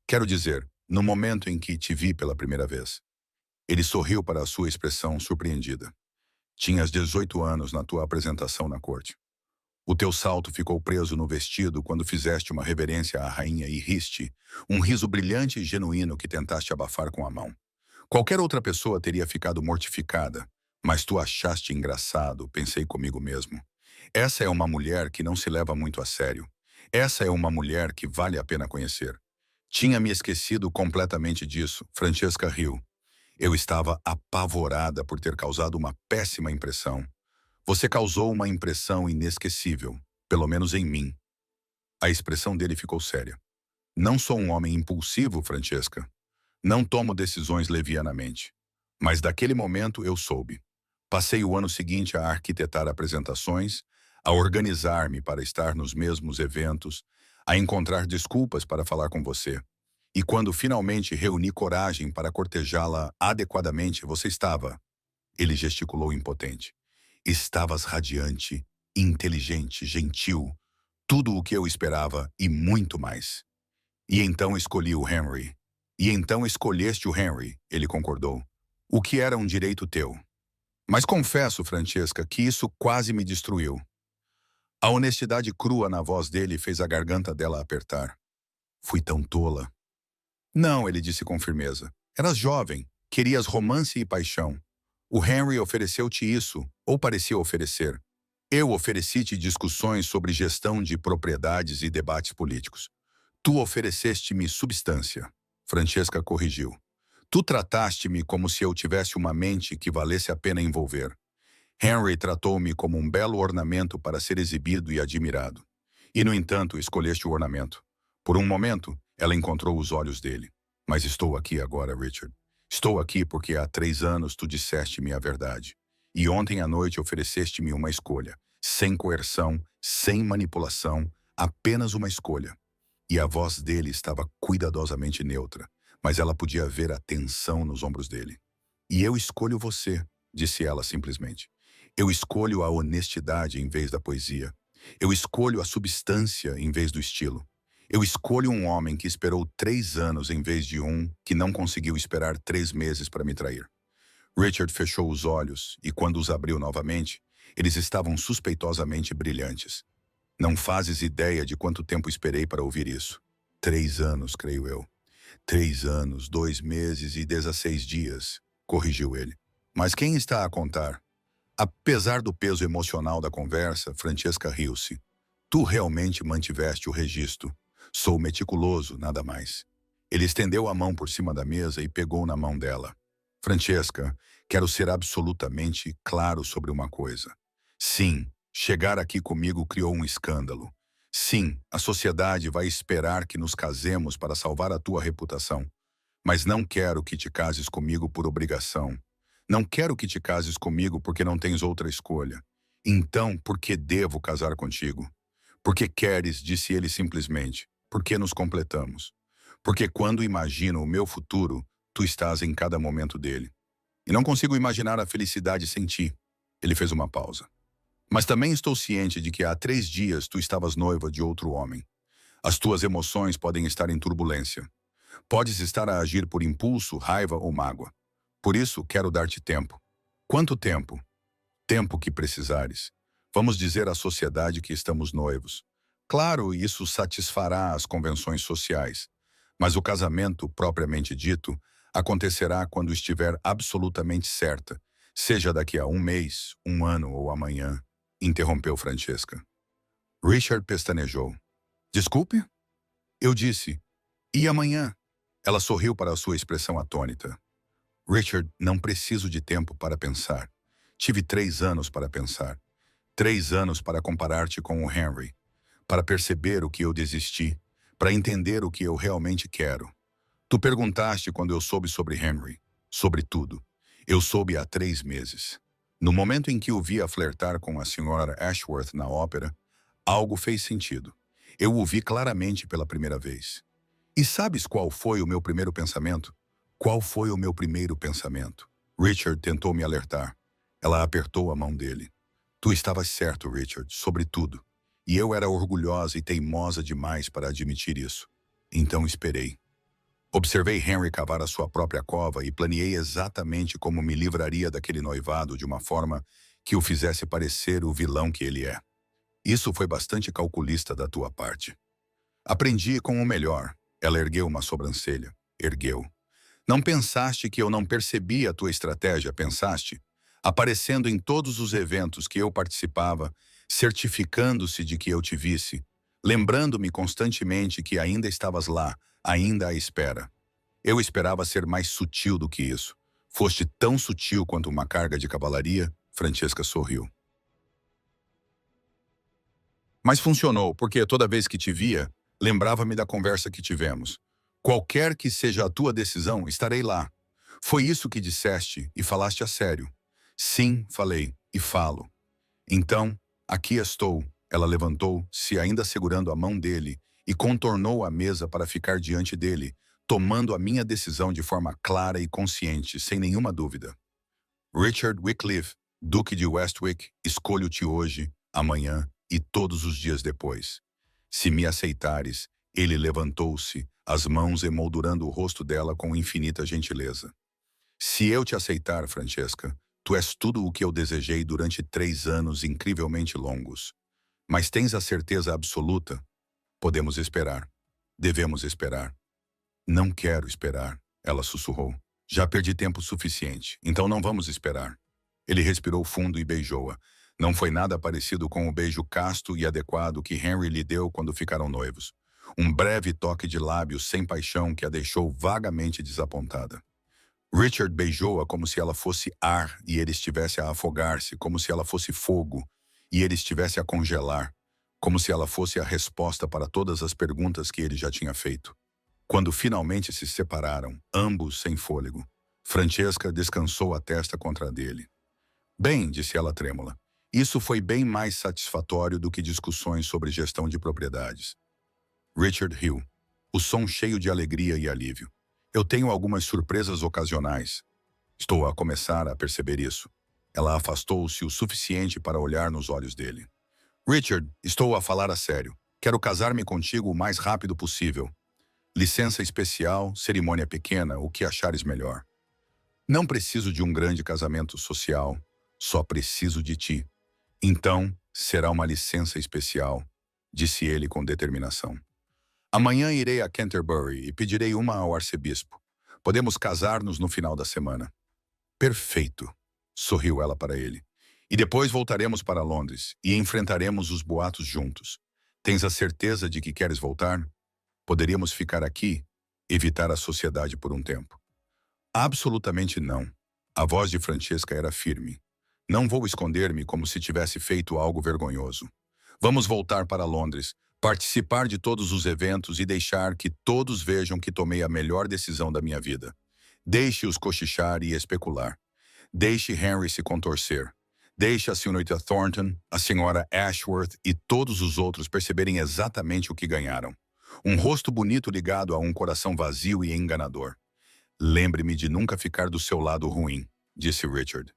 Quero dizer, no momento em que te vi pela primeira vez. Ele sorriu para a sua expressão surpreendida. Tinhas 18 anos na tua apresentação na corte. O teu salto ficou preso no vestido quando fizeste uma reverência à rainha e riste, um riso brilhante e genuíno que tentaste abafar com a mão. Qualquer outra pessoa teria ficado mortificada, mas tu achaste engraçado, pensei comigo mesmo. Essa é uma mulher que não se leva muito a sério. Essa é uma mulher que vale a pena conhecer. Tinha me esquecido completamente disso, Francesca riu. Eu estava apavorada por ter causado uma péssima impressão. Você causou uma impressão inesquecível, pelo menos em mim. A expressão dele ficou séria. Não sou um homem impulsivo, Francesca. Não tomo decisões levianamente. Mas daquele momento eu soube. Passei o ano seguinte a arquitetar apresentações, a organizar-me para estar nos mesmos eventos, a encontrar desculpas para falar com você. E quando finalmente reuni coragem para cortejá-la adequadamente, você estava... Ele gesticulou impotente. Estavas radiante, inteligente, gentil, tudo o que eu esperava e muito mais. E então escolhi o Henry. E então escolheste o Henry, ele concordou. O que era um direito teu. Mas confesso, Francesca, que isso quase me destruiu. A honestidade crua na voz dele fez a garganta dela apertar. Fui tão tola. Não, ele disse com firmeza. Eras jovem, querias romance e paixão. O Henry ofereceu-te isso, ou parecia oferecer. Eu ofereci-te discussões sobre gestão de propriedades e debates políticos. Tu ofereceste-me substância. Francesca corrigiu. Tu trataste-me como se eu tivesse uma mente que valesse a pena envolver. Henry tratou-me como um belo ornamento para ser exibido e admirado. E, no entanto, escolheste o ornamento. Por um momento, ela encontrou os olhos dele. Mas estou aqui agora, Richard. Estou aqui porque há 3 anos tu disseste-me a verdade. E ontem à noite ofereceste-me uma escolha. Sem coerção, sem manipulação, apenas uma escolha. E a voz dele estava cuidadosamente neutra, mas ela podia ver a tensão nos ombros dele. E eu escolho você, disse ela simplesmente. Eu escolho a honestidade em vez da poesia. Eu escolho a substância em vez do estilo. Eu escolho um homem que esperou 3 anos em vez de um que não conseguiu esperar 3 meses para me trair. Richard fechou os olhos e, quando os abriu novamente, eles estavam suspeitosamente brilhantes. Não fazes ideia de quanto tempo esperei para ouvir isso. 3 anos, creio eu. 3 anos, 2 meses e 16 dias, corrigiu ele. Mas quem está a contar? Apesar do peso emocional da conversa, Francesca riu-se. Tu realmente mantiveste o registro. Sou meticuloso, nada mais. Ele estendeu a mão por cima da mesa e pegou na mão dela. Francesca, quero ser absolutamente claro sobre uma coisa. Sim, chegar aqui comigo criou um escândalo. Sim, a sociedade vai esperar que nos casemos para salvar a tua reputação. Mas não quero que te cases comigo por obrigação. Não quero que te cases comigo porque não tens outra escolha. Então, por que devo casar contigo? Porque queres, disse ele simplesmente. Porque nos completamos. Porque quando imagino o meu futuro, tu estás em cada momento dele. E não consigo imaginar a felicidade sem ti. Ele fez uma pausa. Mas também estou ciente de que há 3 dias tu estavas noiva de outro homem. As tuas emoções podem estar em turbulência. Podes estar a agir por impulso, raiva ou mágoa. Por isso, quero dar-te tempo. Quanto tempo? Tempo que precisares. Vamos dizer à sociedade que estamos noivos. Claro, isso satisfará as convenções sociais. Mas o casamento, propriamente dito, acontecerá quando estiver absolutamente certa, seja daqui a 1 mês, 1 ano ou amanhã, interrompeu Francesca. Richard pestanejou. Desculpe? Eu disse. E amanhã? Ela sorriu para a sua expressão atônita. Richard, não preciso de tempo para pensar. Tive 3 anos para pensar. 3 anos para comparar-te com o Henry. Para perceber o que eu desisti. Para entender o que eu realmente quero. Tu perguntaste quando eu soube sobre Henry. Sobre tudo. Eu soube há 3 meses. No momento em que o vi a flertar com a senhora Ashworth na ópera, algo fez sentido. Eu o vi claramente pela primeira vez. E sabes qual foi o meu primeiro pensamento? Qual foi o meu primeiro pensamento? Richard tentou me alertar. Ela apertou a mão dele. Tu estavas certo, Richard, sobre tudo. E eu era orgulhosa e teimosa demais para admitir isso. Então esperei. Observei Henry cavar a sua própria cova e planeei exatamente como me livraria daquele noivado de uma forma que o fizesse parecer o vilão que ele é. Isso foi bastante calculista da tua parte. Aprendi com o melhor. Ela ergueu uma sobrancelha. Ergueu. Não pensaste que eu não percebi a tua estratégia, pensaste? Aparecendo em todos os eventos que eu participava, certificando-se de que eu te visse, lembrando-me constantemente que ainda estavas lá, ainda à espera. Eu esperava ser mais sutil do que isso. Foste tão sutil quanto uma carga de cavalaria, Francesca sorriu. Mas funcionou, porque toda vez que te via, lembrava-me da conversa que tivemos. Qualquer que seja a tua decisão, estarei lá. Foi isso que disseste e falaste a sério. Sim, falei, e falo. Então, aqui estou. Ela levantou-se, ainda segurando a mão dele, e contornou a mesa para ficar diante dele, tomando a minha decisão de forma clara e consciente, sem nenhuma dúvida. Richard Wycliffe, Duque de Westwick, escolho-te hoje, amanhã e todos os dias depois. Se me aceitares, ele levantou-se, as mãos emoldurando o rosto dela com infinita gentileza. Se eu te aceitar, Francesca, Tu és tudo o que eu desejei durante 3 anos incrivelmente longos. Mas tens a certeza absoluta? Podemos esperar. Devemos esperar. Não quero esperar, ela sussurrou. Já perdi tempo suficiente, então não vamos esperar. Ele respirou fundo e beijou-a. Não foi nada parecido com o beijo casto e adequado que Henry lhe deu quando ficaram noivos. Um breve toque de lábios sem paixão que a deixou vagamente desapontada. Richard beijou-a como se ela fosse ar e ele estivesse a afogar-se, como se ela fosse fogo e ele estivesse a congelar, como se ela fosse a resposta para todas as perguntas que ele já tinha feito. Quando finalmente se separaram, ambos sem fôlego, Francesca descansou a testa contra a dele. Bem, disse ela trêmula, isso foi bem mais satisfatório do que discussões sobre gestão de propriedades. Richard riu, o som cheio de alegria e alívio. Eu tenho algumas surpresas ocasionais. Estou a começar a perceber isso. Ela afastou-se o suficiente para olhar nos olhos dele. Richard, estou a falar a sério. Quero casar-me contigo o mais rápido possível. Licença especial, cerimônia pequena, o que achares melhor. Não preciso de um grande casamento social, só preciso de ti. Então, será uma licença especial, disse ele com determinação. Amanhã irei a Canterbury e pedirei uma ao arcebispo. Podemos casar-nos no final da semana. Perfeito, sorriu ela para ele. E depois voltaremos para Londres e enfrentaremos os boatos juntos. Tens a certeza de que queres voltar? Poderíamos ficar aqui, evitar a sociedade por um tempo. Absolutamente não. A voz de Francesca era firme. Não vou esconder-me como se tivesse feito algo vergonhoso. Vamos voltar para Londres, participar de todos os eventos e deixar que todos vejam que tomei a melhor decisão da minha vida. Deixe-os cochichar e especular. Deixe Henry se contorcer. Deixe a senhorita Thornton, a senhora Ashworth e todos os outros perceberem exatamente o que ganharam. Um rosto bonito ligado a um coração vazio e enganador. Lembre-me de nunca ficar do seu lado ruim, disse Richard.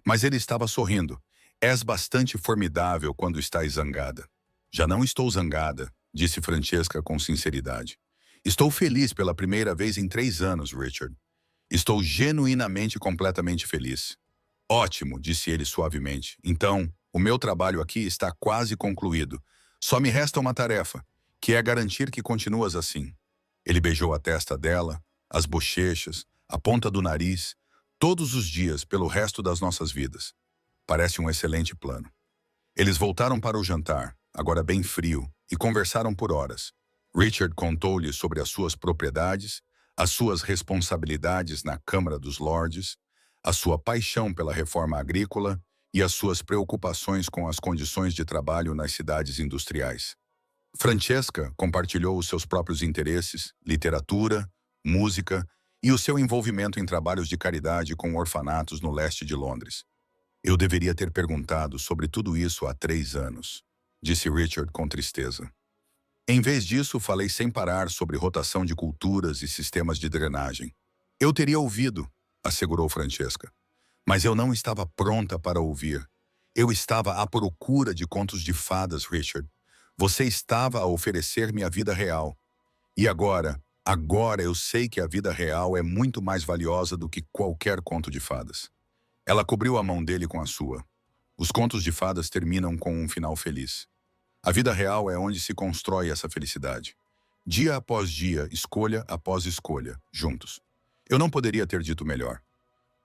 Mas ele estava sorrindo. És bastante formidável quando estás zangada. Já não estou zangada, disse Francesca com sinceridade. Estou feliz pela primeira vez em 3 anos, Richard. Estou genuinamente completamente feliz. Ótimo, disse ele suavemente. Então, o meu trabalho aqui está quase concluído. Só me resta uma tarefa, que é garantir que continuas assim. Ele beijou a testa dela, as bochechas, a ponta do nariz, todos os dias pelo resto das nossas vidas. Parece um excelente plano. Eles voltaram para o jantar, agora bem frio, e conversaram por horas. Richard contou-lhe sobre as suas propriedades, as suas responsabilidades na Câmara dos Lordes, a sua paixão pela reforma agrícola e as suas preocupações com as condições de trabalho nas cidades industriais. Francesca compartilhou os seus próprios interesses, literatura, música e o seu envolvimento em trabalhos de caridade com orfanatos no leste de Londres. Eu deveria ter perguntado sobre tudo isso há 3 anos, disse Richard com tristeza. Em vez disso, falei sem parar sobre rotação de culturas e sistemas de drenagem. Eu teria ouvido, assegurou Francesca. Mas eu não estava pronta para ouvir. Eu estava à procura de contos de fadas, Richard. Você estava a oferecer-me a vida real. E agora eu sei que a vida real é muito mais valiosa do que qualquer conto de fadas. Ela cobriu a mão dele com a sua. Os contos de fadas terminam com um final feliz. A vida real é onde se constrói essa felicidade. Dia após dia, escolha após escolha, juntos. Eu não poderia ter dito melhor.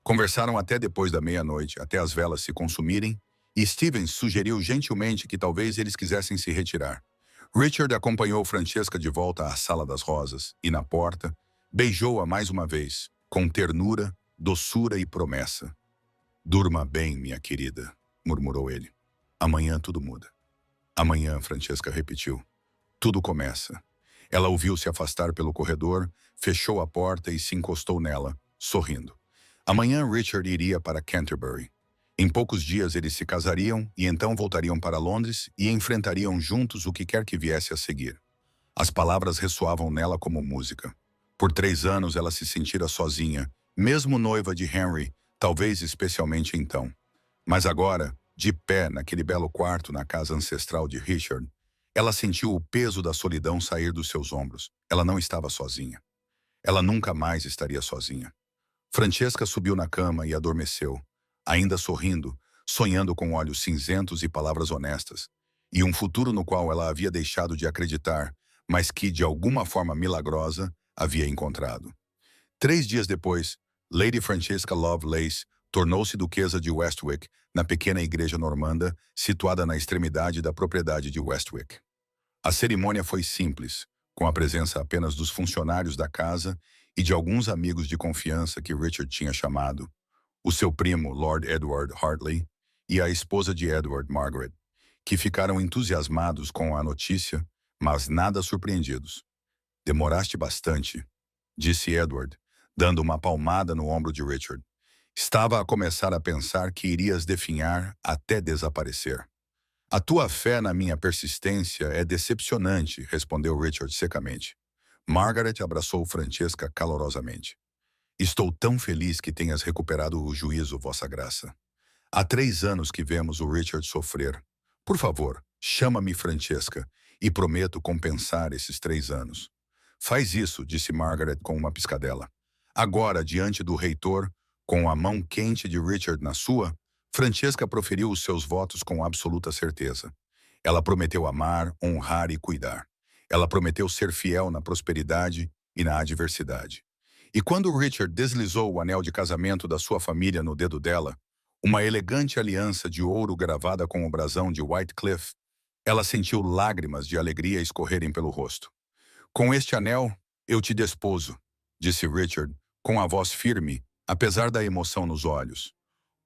Conversaram até depois da meia-noite, até as velas se consumirem, e Stevens sugeriu gentilmente que talvez eles quisessem se retirar. Richard acompanhou Francesca de volta à Sala das Rosas e, na porta, beijou-a mais uma vez, com ternura, doçura e promessa. Durma bem, minha querida, murmurou ele. Amanhã tudo muda. Amanhã, Francesca repetiu. Tudo começa. Ela ouviu-se afastar pelo corredor, fechou a porta e se encostou nela, sorrindo. Amanhã Richard iria para Canterbury. Em poucos dias eles se casariam e então voltariam para Londres e enfrentariam juntos o que quer que viesse a seguir. As palavras ressoavam nela como música. Por 3 anos ela se sentira sozinha, mesmo noiva de Henry, talvez especialmente então. Mas agora, de pé naquele belo quarto na casa ancestral de Richard, ela sentiu o peso da solidão sair dos seus ombros. Ela não estava sozinha. Ela nunca mais estaria sozinha. Francesca subiu na cama e adormeceu. ainda sorrindo, sonhando com olhos cinzentos e palavras honestas, e um futuro no qual ela havia deixado de acreditar, mas que, de alguma forma milagrosa, havia encontrado. 3 dias depois, Lady Francesca Lovelace tornou-se duquesa de Westwick, na pequena igreja normanda, situada na extremidade da propriedade de Westwick. A cerimônia foi simples, com a presença apenas dos funcionários da casa e de alguns amigos de confiança que Richard tinha chamado, o seu primo, Lord Edward Hartley, e a esposa de Edward, Margaret, que ficaram entusiasmados com a notícia, mas nada surpreendidos. Demoraste bastante, disse Edward, dando uma palmada no ombro de Richard. Estava a começar a pensar que irias definhar até desaparecer. A tua fé na minha persistência é decepcionante, respondeu Richard secamente. Margaret abraçou Francesca calorosamente. Estou tão feliz que tenhas recuperado o juízo, Vossa Graça. Há 3 anos que vemos o Richard sofrer. Por favor, chama-me Francesca e prometo compensar esses 3 anos. Faz isso, disse Margaret com uma piscadela. Agora, diante do reitor, com a mão quente de Richard na sua, Francesca proferiu os seus votos com absoluta certeza. Ela prometeu amar, honrar e cuidar. Ela prometeu ser fiel na prosperidade e na adversidade. E quando Richard deslizou o anel de casamento da sua família no dedo dela, uma elegante aliança de ouro gravada com o brasão de Whitecliff, ela sentiu lágrimas de alegria escorrerem pelo rosto. Com este anel, eu te desposo, disse Richard, com a voz firme, apesar da emoção nos olhos.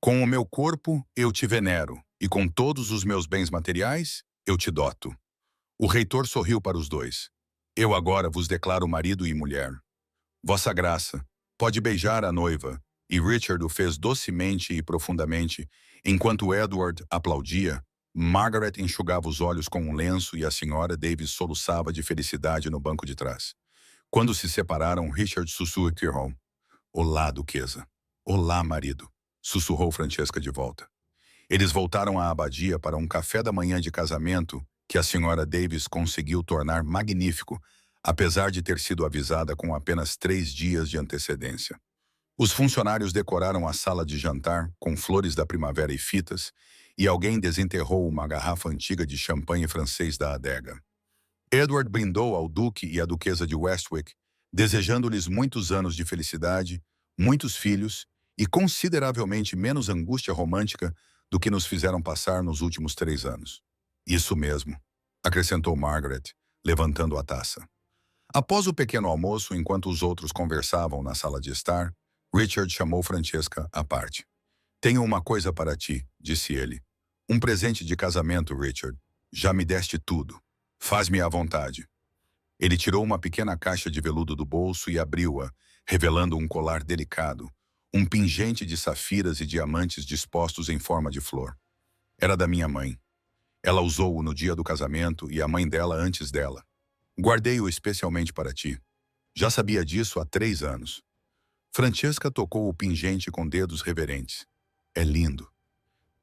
Com o meu corpo, eu te venero, e com todos os meus bens materiais, eu te doto. O reitor sorriu para os dois. Eu agora vos declaro marido e mulher. Vossa Graça, pode beijar a noiva, e Richard o fez docemente e profundamente, enquanto Edward aplaudia. Margaret enxugava os olhos com um lenço e a senhora Davis soluçava de felicidade no banco de trás. Quando se separaram, Richard sussurrou. Olá, duquesa. Olá, marido, sussurrou Francesca de volta. Eles voltaram à abadia para um café da manhã de casamento que a senhora Davis conseguiu tornar magnífico, apesar de ter sido avisada com apenas 3 dias de antecedência. Os funcionários decoraram a sala de jantar com flores da primavera e fitas, e alguém desenterrou uma garrafa antiga de champanhe francês da adega. Edward brindou ao duque e à duquesa de Westwick, desejando-lhes muitos anos de felicidade, muitos filhos e consideravelmente menos angústia romântica do que nos fizeram passar nos últimos 3 anos. Isso mesmo, acrescentou Margaret, levantando a taça. Após o pequeno almoço, enquanto os outros conversavam na sala de estar, Richard chamou Francesca à parte. Tenho uma coisa para ti, disse ele. Um presente de casamento, Richard. Já me deste tudo. Faz-me à vontade. Ele tirou uma pequena caixa de veludo do bolso e abriu-a, revelando um colar delicado, um pingente de safiras e diamantes dispostos em forma de flor. Era da minha mãe. Ela usou-o no dia do casamento e a mãe dela antes dela. Guardei-o especialmente para ti. Já sabia disso há 3 anos. Francesca tocou o pingente com dedos reverentes. É lindo.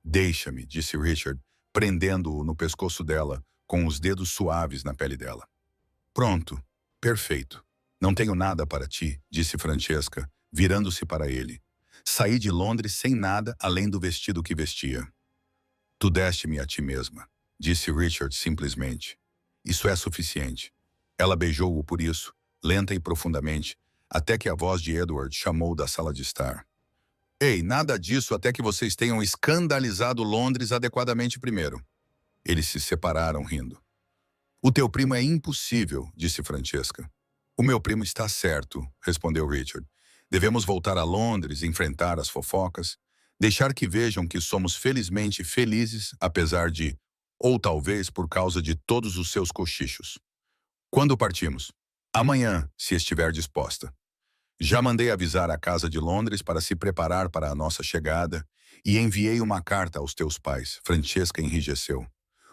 Deixa-me, disse Richard, prendendo-o no pescoço dela, com os dedos suaves na pele dela. Pronto. Perfeito. Não tenho nada para ti, disse Francesca, virando-se para ele. Saí de Londres sem nada além do vestido que vestia. Tu deste-me a ti mesma, disse Richard simplesmente. Isso é suficiente. Ela beijou-o por isso, lenta e profundamente, até que a voz de Edward chamou da sala de estar. Ei, nada disso até que vocês tenham escandalizado Londres adequadamente primeiro. Eles se separaram rindo. O teu primo é impossível, disse Francesca. O meu primo está certo, respondeu Richard. Devemos voltar a Londres, enfrentar as fofocas, deixar que vejam que somos felizmente felizes, apesar de, ou talvez por causa de todos os seus cochichos. Quando partimos? Amanhã, se estiver disposta. Já mandei avisar a Casa de Londres para se preparar para a nossa chegada e enviei uma carta aos teus pais. Francesca enrijeceu.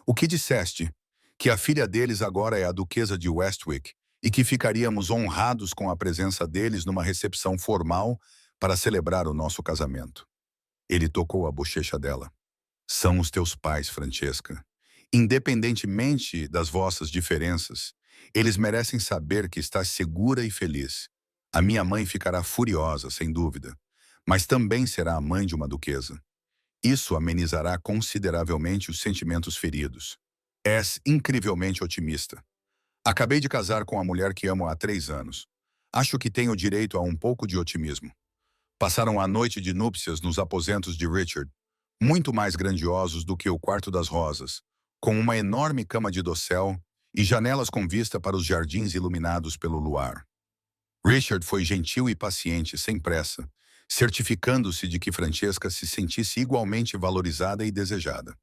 O que disseste? Que a filha deles agora é a duquesa de Westwick e que ficaríamos honrados com a presença deles numa recepção formal para celebrar o nosso casamento. Ele tocou a bochecha dela. São os teus pais, Francesca. Independentemente das vossas diferenças, eles merecem saber que estás segura e feliz. A minha mãe ficará furiosa, sem dúvida, mas também será a mãe de uma duquesa. Isso amenizará consideravelmente os sentimentos feridos. És incrivelmente otimista. Acabei de casar com a mulher que amo há 3 anos. Acho que tenho direito a um pouco de otimismo. Passaram a noite de núpcias nos aposentos de Richard, muito mais grandiosos do que o Quarto das Rosas, com uma enorme cama de dossel e janelas com vista para os jardins iluminados pelo luar. Richard foi gentil e paciente, sem pressa, certificando-se de que Francesca se sentisse igualmente valorizada e desejada.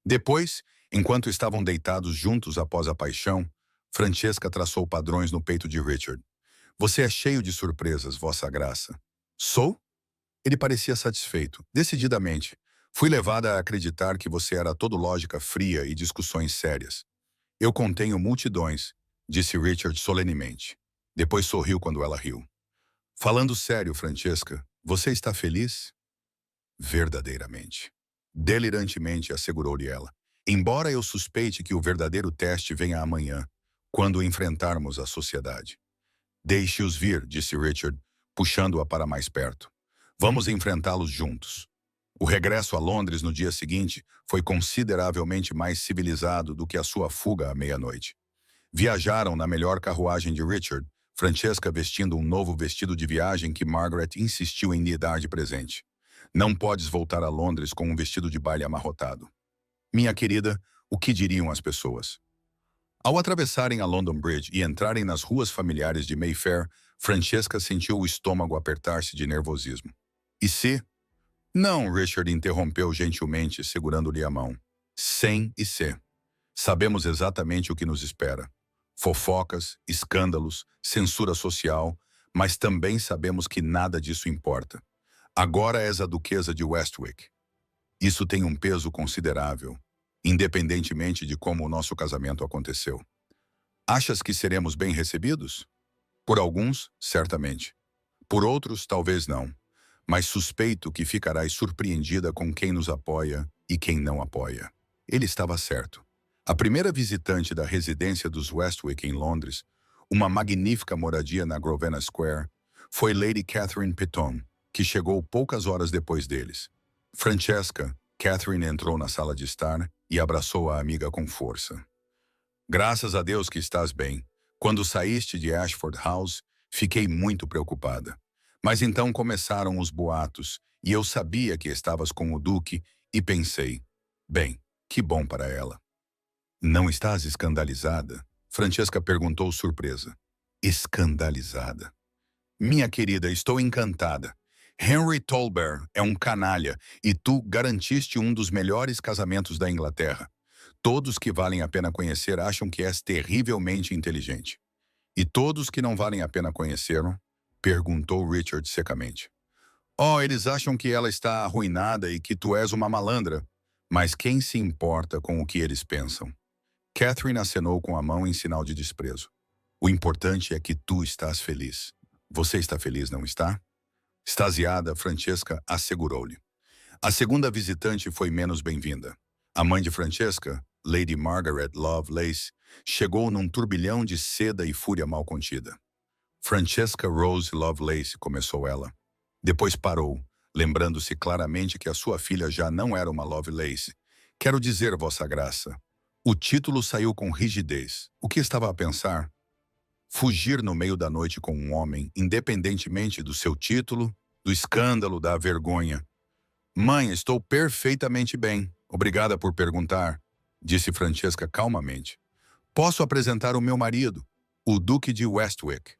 Depois, enquanto estavam deitados juntos após a paixão, Francesca traçou padrões no peito de Richard. Você é cheio de surpresas, Vossa Graça. Sou? Ele parecia satisfeito. Decididamente. Fui levada a acreditar que você era todo lógica fria e discussões sérias. Eu contenho multidões, disse Richard solenemente. Depois sorriu quando ela riu. Falando sério, Francesca, você está feliz? Verdadeiramente. Delirantemente, assegurou-lhe ela. Embora eu suspeite que o verdadeiro teste venha amanhã, quando enfrentarmos a sociedade. Deixe-os vir, disse Richard, puxando-a para mais perto. Vamos enfrentá-los juntos. O regresso a Londres no dia seguinte foi consideravelmente mais civilizado do que a sua fuga à meia-noite. Viajaram na melhor carruagem de Richard, Francesca vestindo um novo vestido de viagem que Margaret insistiu em lhe dar de presente. Não podes voltar a Londres com um vestido de baile amarrotado. Minha querida, o que diriam as pessoas? Ao atravessarem a London Bridge e entrarem nas ruas familiares de Mayfair, Francesca sentiu o estômago apertar-se de nervosismo. E se? Não, Richard interrompeu gentilmente, segurando-lhe a mão. Sem e se. Sabemos exatamente o que nos espera. Fofocas, escândalos, censura social, mas também sabemos que nada disso importa. Agora és a duquesa de Westwick. Isso tem um peso considerável, independentemente de como o nosso casamento aconteceu. Achas que seremos bem recebidos? Por alguns, certamente. Por outros, talvez não. Mas suspeito que ficarás surpreendida com quem nos apoia e quem não apoia. Ele estava certo. A primeira visitante da residência dos Westwick em Londres, uma magnífica moradia na Grosvenor Square, foi Lady Catherine Piton, que chegou poucas horas depois deles. Francesca, Catherine entrou na sala de estar e abraçou a amiga com força. Graças a Deus que estás bem. Quando saíste de Ashford House, fiquei muito preocupada. Mas então começaram os boatos, e eu sabia que estavas com o Duque, e pensei, bem, que bom para ela. Não estás escandalizada? Francesca perguntou surpresa. Escandalizada. Minha querida, estou encantada. Henry Tolbert é um canalha e tu garantiste um dos melhores casamentos da Inglaterra. Todos que valem a pena conhecer acham que és terrivelmente inteligente. E todos que não valem a pena conheceram? Perguntou Richard secamente. Oh, eles acham que ela está arruinada e que tu és uma malandra. Mas quem se importa com o que eles pensam? Catherine acenou com a mão em sinal de desprezo. O importante é que tu estás feliz. Você está feliz, não está? Extasiada, Francesca assegurou-lhe. A segunda visitante foi menos bem-vinda. A mãe de Francesca, Lady Margaret Lovelace, chegou num turbilhão de seda e fúria mal contida. Francesca Rose Lovelace, começou ela. Depois parou, lembrando-se claramente que a sua filha já não era uma Lovelace. Quero dizer, Vossa Graça. O título saiu com rigidez. O que estava a pensar? Fugir no meio da noite com um homem, independentemente do seu título, do escândalo, da vergonha. Mãe, estou perfeitamente bem. Obrigada por perguntar, disse Francesca calmamente. Posso apresentar o meu marido, o Duque de Westwick.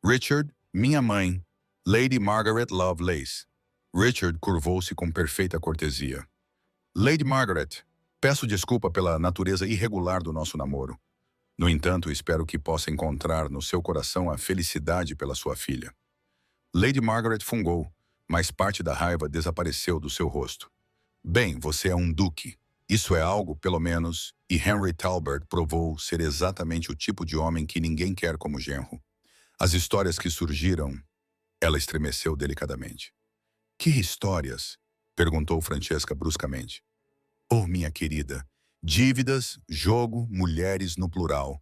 Richard, minha mãe, Lady Margaret Lovelace. Richard curvou-se com perfeita cortesia. Lady Margaret, peço desculpa pela natureza irregular do nosso namoro. No entanto, espero que possa encontrar no seu coração a felicidade pela sua filha. Lady Margaret fungou, mas parte da raiva desapareceu do seu rosto. Bem, você é um duque. Isso é algo, pelo menos, e Henry Talbot provou ser exatamente o tipo de homem que ninguém quer como genro. As histórias que surgiram... Ela estremeceu delicadamente. Que histórias? Perguntou Francesca bruscamente. Oh, minha querida, dívidas, jogo, mulheres no plural.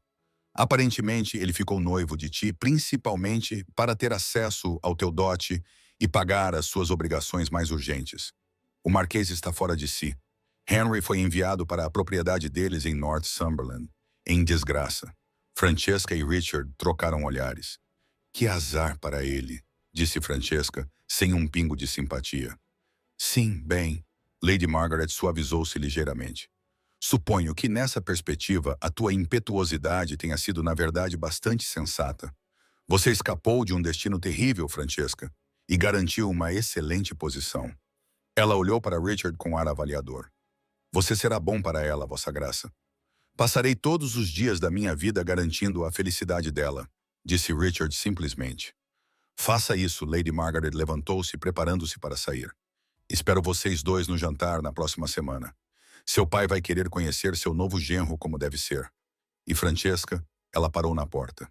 Aparentemente, ele ficou noivo de ti principalmente para ter acesso ao teu dote e pagar as suas obrigações mais urgentes. O Marquês está fora de si. Henry foi enviado para a propriedade deles em Northumberland, em desgraça. Francesca e Richard trocaram olhares. Que azar para ele, disse Francesca, sem um pingo de simpatia. Sim, bem. Lady Margaret suavizou-se ligeiramente. Suponho que nessa perspectiva a tua impetuosidade tenha sido na verdade bastante sensata. Você escapou de um destino terrível, Francesca, e garantiu uma excelente posição. Ela olhou para Richard com ar avaliador. Você será bom para ela, Vossa Graça. Passarei todos os dias da minha vida garantindo a felicidade dela, disse Richard simplesmente. Faça isso, Lady Margaret levantou-se, preparando-se para sair. Espero vocês dois no jantar na próxima semana. Seu pai vai querer conhecer seu novo genro como deve ser. E Francesca, ela parou na porta.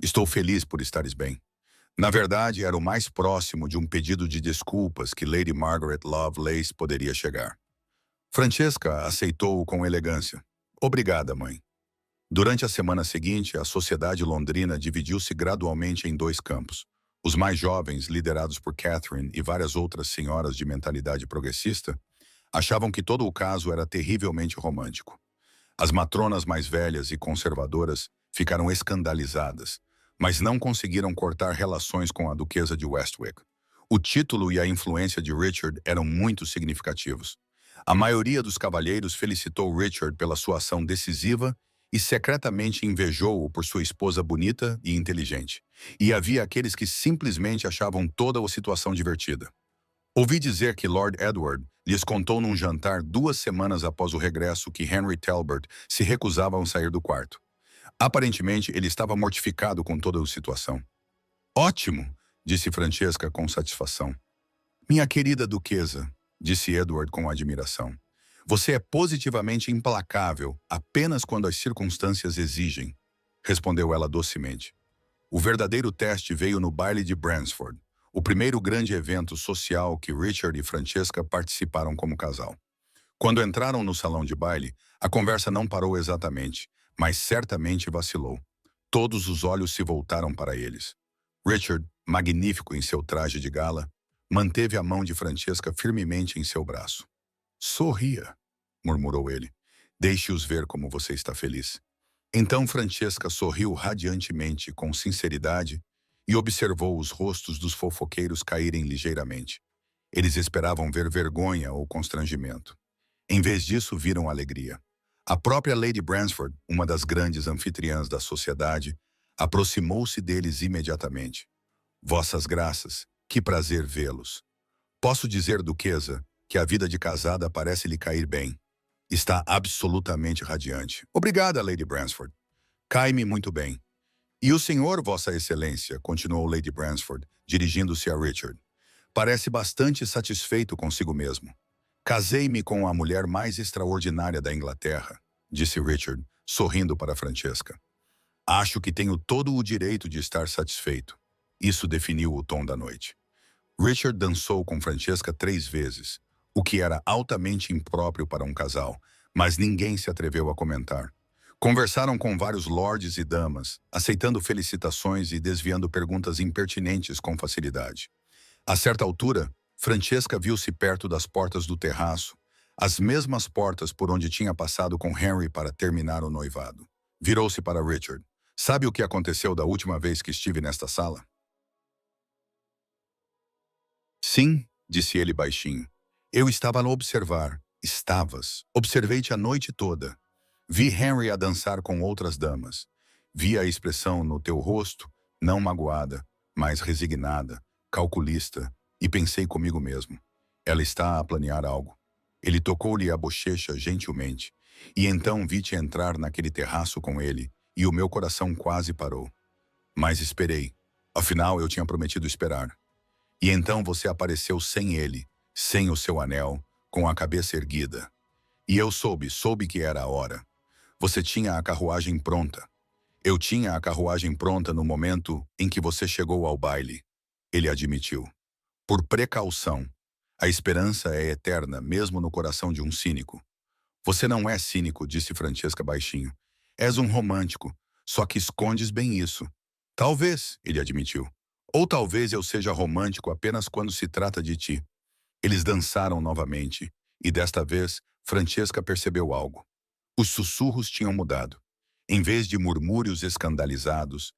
Estou feliz por estares bem. Na verdade, era o mais próximo de um pedido de desculpas que Lady Margaret Lovelace poderia chegar. Francesca aceitou-o com elegância. Obrigada, mãe. Durante a semana seguinte, a sociedade londrina dividiu-se gradualmente em dois campos. Os mais jovens, liderados por Catherine e várias outras senhoras de mentalidade progressista, achavam que todo o caso era terrivelmente romântico. As matronas mais velhas e conservadoras ficaram escandalizadas, mas não conseguiram cortar relações com a duquesa de Westwick. O título e a influência de Richard eram muito significativos. A maioria dos cavalheiros felicitou Richard pela sua ação decisiva e secretamente invejou-o por sua esposa bonita e inteligente. E havia aqueles que simplesmente achavam toda a situação divertida. Ouvi dizer que Lord Edward lhes contou num jantar 2 semanas após o regresso que Henry Talbot se recusava a sair do quarto. Aparentemente, ele estava mortificado com toda a situação. Ótimo, disse Francesca com satisfação. Minha querida duquesa, disse Edward com admiração. Você é positivamente implacável apenas quando as circunstâncias exigem, respondeu ela docemente. O verdadeiro teste veio no baile de Bransford, o primeiro grande evento social que Richard e Francesca participaram como casal. Quando entraram no salão de baile, a conversa não parou exatamente, mas certamente vacilou. Todos os olhos se voltaram para eles. Richard, magnífico em seu traje de gala, manteve a mão de Francesca firmemente em seu braço. Sorria, murmurou ele. Deixe-os ver como você está feliz. Então Francesca sorriu radiantemente, com sinceridade, e observou os rostos dos fofoqueiros caírem ligeiramente. Eles esperavam ver vergonha ou constrangimento. Em vez disso, viram alegria. A própria Lady Bransford, uma das grandes anfitriãs da sociedade, aproximou-se deles imediatamente. Vossas graças, que prazer vê-los. Posso dizer, duquesa, que a vida de casada parece lhe cair bem. Está absolutamente radiante. Obrigada, Lady Bransford. Cai-me muito bem. E o senhor, Vossa Excelência, continuou Lady Bransford, dirigindo-se a Richard, parece bastante satisfeito consigo mesmo. Casei-me com a mulher mais extraordinária da Inglaterra, disse Richard, sorrindo para Francesca. Acho que tenho todo o direito de estar satisfeito. Isso definiu o tom da noite. Richard dançou com Francesca 3 vezes, o que era altamente impróprio para um casal, mas ninguém se atreveu a comentar. Conversaram com vários lordes e damas, aceitando felicitações e desviando perguntas impertinentes com facilidade. A certa altura, Francesca viu-se perto das portas do terraço, as mesmas portas por onde tinha passado com Henry para terminar o noivado. Virou-se para Richard. Sabe o que aconteceu da última vez que estive nesta sala? Sim, disse ele baixinho. Eu estava a observar. Estavas. Observei-te a noite toda. Vi Henry a dançar com outras damas. Vi a expressão no teu rosto, não magoada, mas resignada, calculista, e pensei comigo mesmo. Ela está a planear algo. Ele tocou-lhe a bochecha gentilmente, e então vi-te entrar naquele terraço com ele, e o meu coração quase parou. Mas esperei. Afinal, eu tinha prometido esperar. E então você apareceu sem ele, sem o seu anel, com a cabeça erguida. E eu soube que era a hora. Você tinha a carruagem pronta. Eu tinha a carruagem pronta no momento em que você chegou ao baile. Ele admitiu. Por precaução. A esperança é eterna, mesmo no coração de um cínico. Você não é cínico, disse Francesca baixinho. És um romântico, só que escondes bem isso. Talvez, ele admitiu. Ou talvez eu seja romântico apenas quando se trata de ti. Eles dançaram novamente, e desta vez, Francesca percebeu algo. Os sussurros tinham mudado. Em vez de murmúrios escandalizados,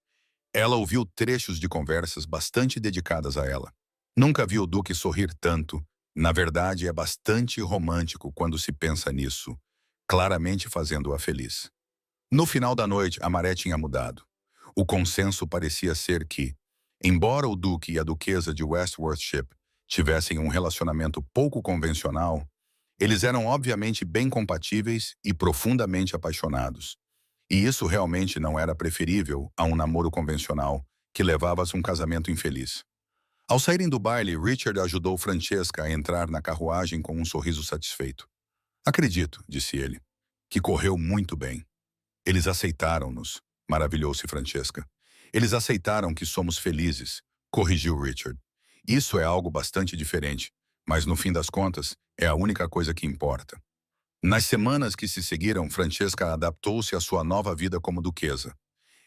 ela ouviu trechos de conversas bastante dedicadas a ela. Nunca vi o Duque sorrir tanto. Na verdade, é bastante romântico quando se pensa nisso, claramente fazendo-a feliz. No final da noite, a maré tinha mudado. O consenso parecia ser que, embora o Duque e a Duquesa de Westworthship tivessem um relacionamento pouco convencional, eles eram obviamente bem compatíveis e profundamente apaixonados. E isso realmente não era preferível a um namoro convencional que levava a um casamento infeliz. Ao saírem do baile, Richard ajudou Francesca a entrar na carruagem com um sorriso satisfeito. Acredito, disse ele, que correu muito bem. Eles aceitaram-nos, maravilhou-se Francesca. Eles aceitaram que somos felizes, corrigiu Richard. Isso é algo bastante diferente, mas no fim das contas, é a única coisa que importa. Nas semanas que se seguiram, Francesca adaptou-se à sua nova vida como duquesa.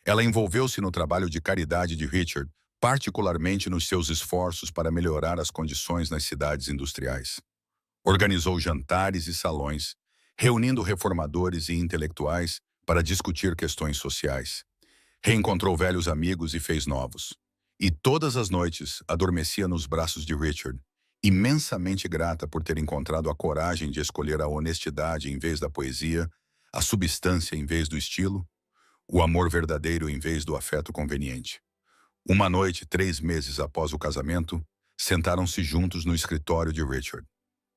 Ela envolveu-se no trabalho de caridade de Richard, particularmente nos seus esforços para melhorar as condições nas cidades industriais. Organizou jantares e salões, reunindo reformadores e intelectuais para discutir questões sociais. Reencontrou velhos amigos e fez novos. E todas as noites adormecia nos braços de Richard, imensamente grata por ter encontrado a coragem de escolher a honestidade em vez da poesia, a substância em vez do estilo, o amor verdadeiro em vez do afeto conveniente. Uma noite, 3 meses após o casamento, sentaram-se juntos no escritório de Richard.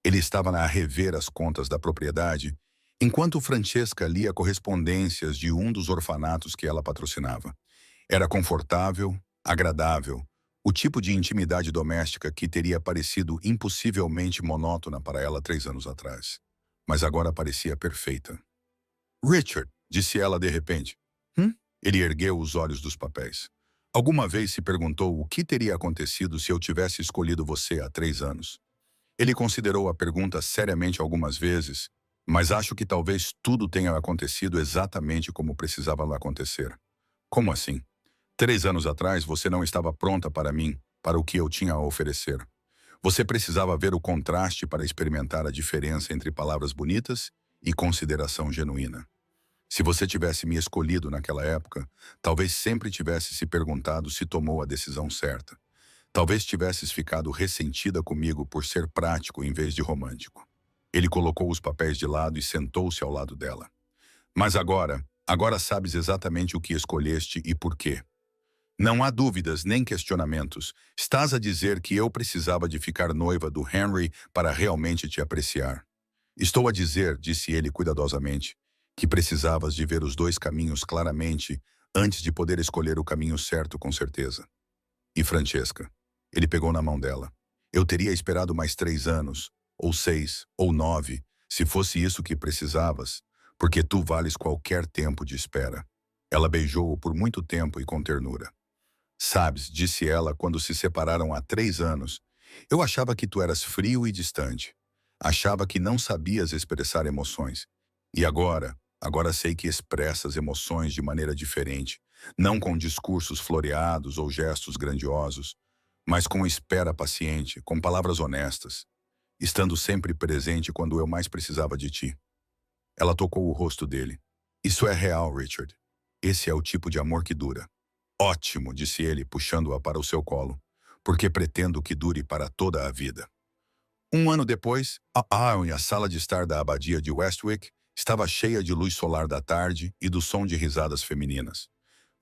Ele estava a rever as contas da propriedade, enquanto Francesca lia correspondências de um dos orfanatos que ela patrocinava. Era confortável, agradável, o tipo de intimidade doméstica que teria parecido impossivelmente monótona para ela 3 anos atrás. Mas agora parecia perfeita. Richard, disse ela de repente. Ele ergueu os olhos dos papéis. Alguma vez se perguntou o que teria acontecido se eu tivesse escolhido você há 3 anos? Ele considerou a pergunta seriamente algumas vezes, mas acho que talvez tudo tenha acontecido exatamente como precisava acontecer. Como assim? 3 anos atrás você não estava pronta para mim, para o que eu tinha a oferecer. Você precisava ver o contraste para experimentar a diferença entre palavras bonitas e consideração genuína. Se você tivesse me escolhido naquela época, talvez sempre tivesse se perguntado se tomou a decisão certa. Talvez tivesses ficado ressentida comigo por ser prático em vez de romântico. Ele colocou os papéis de lado e sentou-se ao lado dela. Mas agora sabes exatamente o que escolheste e por quê. Não há dúvidas nem questionamentos. Estás a dizer que eu precisava de ficar noiva do Henry para realmente te apreciar. Estou a dizer, disse ele cuidadosamente, que precisavas de ver os 2 caminhos claramente antes de poder escolher o caminho certo com certeza. E Francesca? Ele pegou na mão dela. Eu teria esperado mais 3 anos, ou 6, ou 9, se fosse isso que precisavas, porque tu vales qualquer tempo de espera. Ela beijou-o por muito tempo e com ternura. Sabes, disse ela quando se separaram há 3 anos, eu achava que tu eras frio e distante. Achava que não sabias expressar emoções. E agora sei que expressas emoções de maneira diferente, não com discursos floreados ou gestos grandiosos, mas com espera paciente, com palavras honestas, estando sempre presente quando eu mais precisava de ti. Ela tocou o rosto dele. Isso é real, Richard. Esse é o tipo de amor que dura. Ótimo, disse ele, puxando-a para o seu colo, porque pretendo que dure para toda a vida. 1 ano depois, a sala de estar da abadia de Westwick estava cheia de luz solar da tarde e do som de risadas femininas.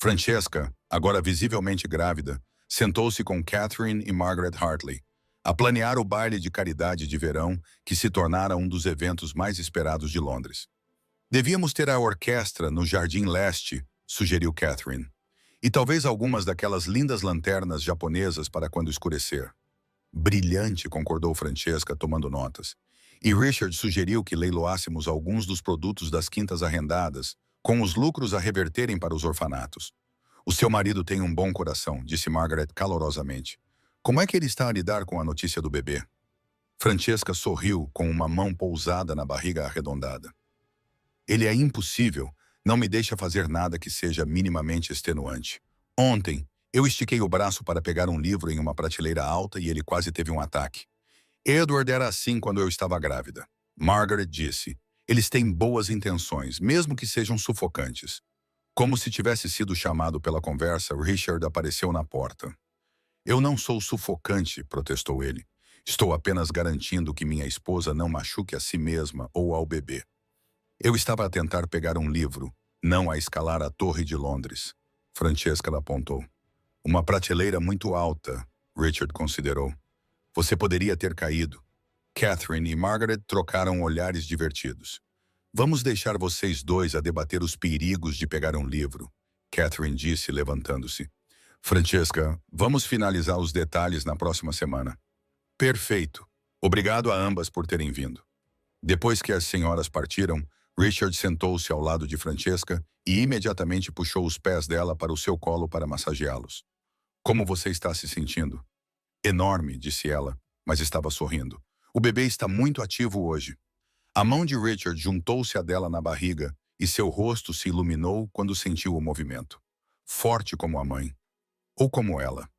Francesca, agora visivelmente grávida, sentou-se com Catherine e Margaret Hartley, a planear o baile de caridade de verão que se tornara um dos eventos mais esperados de Londres. Devíamos ter a orquestra no Jardim Leste, sugeriu Catherine, e talvez algumas daquelas lindas lanternas japonesas para quando escurecer. Brilhante, concordou Francesca, tomando notas. E Richard sugeriu que leiloássemos alguns dos produtos das quintas arrendadas, com os lucros a reverterem para os orfanatos. O seu marido tem um bom coração, disse Margaret calorosamente. Como é que ele está a lidar com a notícia do bebê? Francesca sorriu com uma mão pousada na barriga arredondada. Ele é impossível, não me deixa fazer nada que seja minimamente extenuante. Ontem, eu estiquei o braço para pegar um livro em uma prateleira alta e ele quase teve um ataque. Edward era assim quando eu estava grávida. Margaret disse. Eles têm boas intenções, mesmo que sejam sufocantes. Como se tivesse sido chamado pela conversa, Richard apareceu na porta. Eu não sou sufocante, protestou ele. Estou apenas garantindo que minha esposa não machuque a si mesma ou ao bebê. Eu estava a tentar pegar um livro, não a escalar a Torre de Londres. Francesca apontou. Uma prateleira muito alta, Richard considerou. Você poderia ter caído. Catherine e Margaret trocaram olhares divertidos. Vamos deixar vocês dois a debater os perigos de pegar um livro, Catherine disse, levantando-se. Francesca, vamos finalizar os detalhes na próxima semana. Perfeito. Obrigado a ambas por terem vindo. Depois que as senhoras partiram, Richard sentou-se ao lado de Francesca e imediatamente puxou os pés dela para o seu colo para massageá-los. Como você está se sentindo? Enorme, disse ela, mas estava sorrindo. O bebê está muito ativo hoje. A mão de Richard juntou-se à dela na barriga e seu rosto se iluminou quando sentiu o movimento. Forte como a mãe. Ou como ela.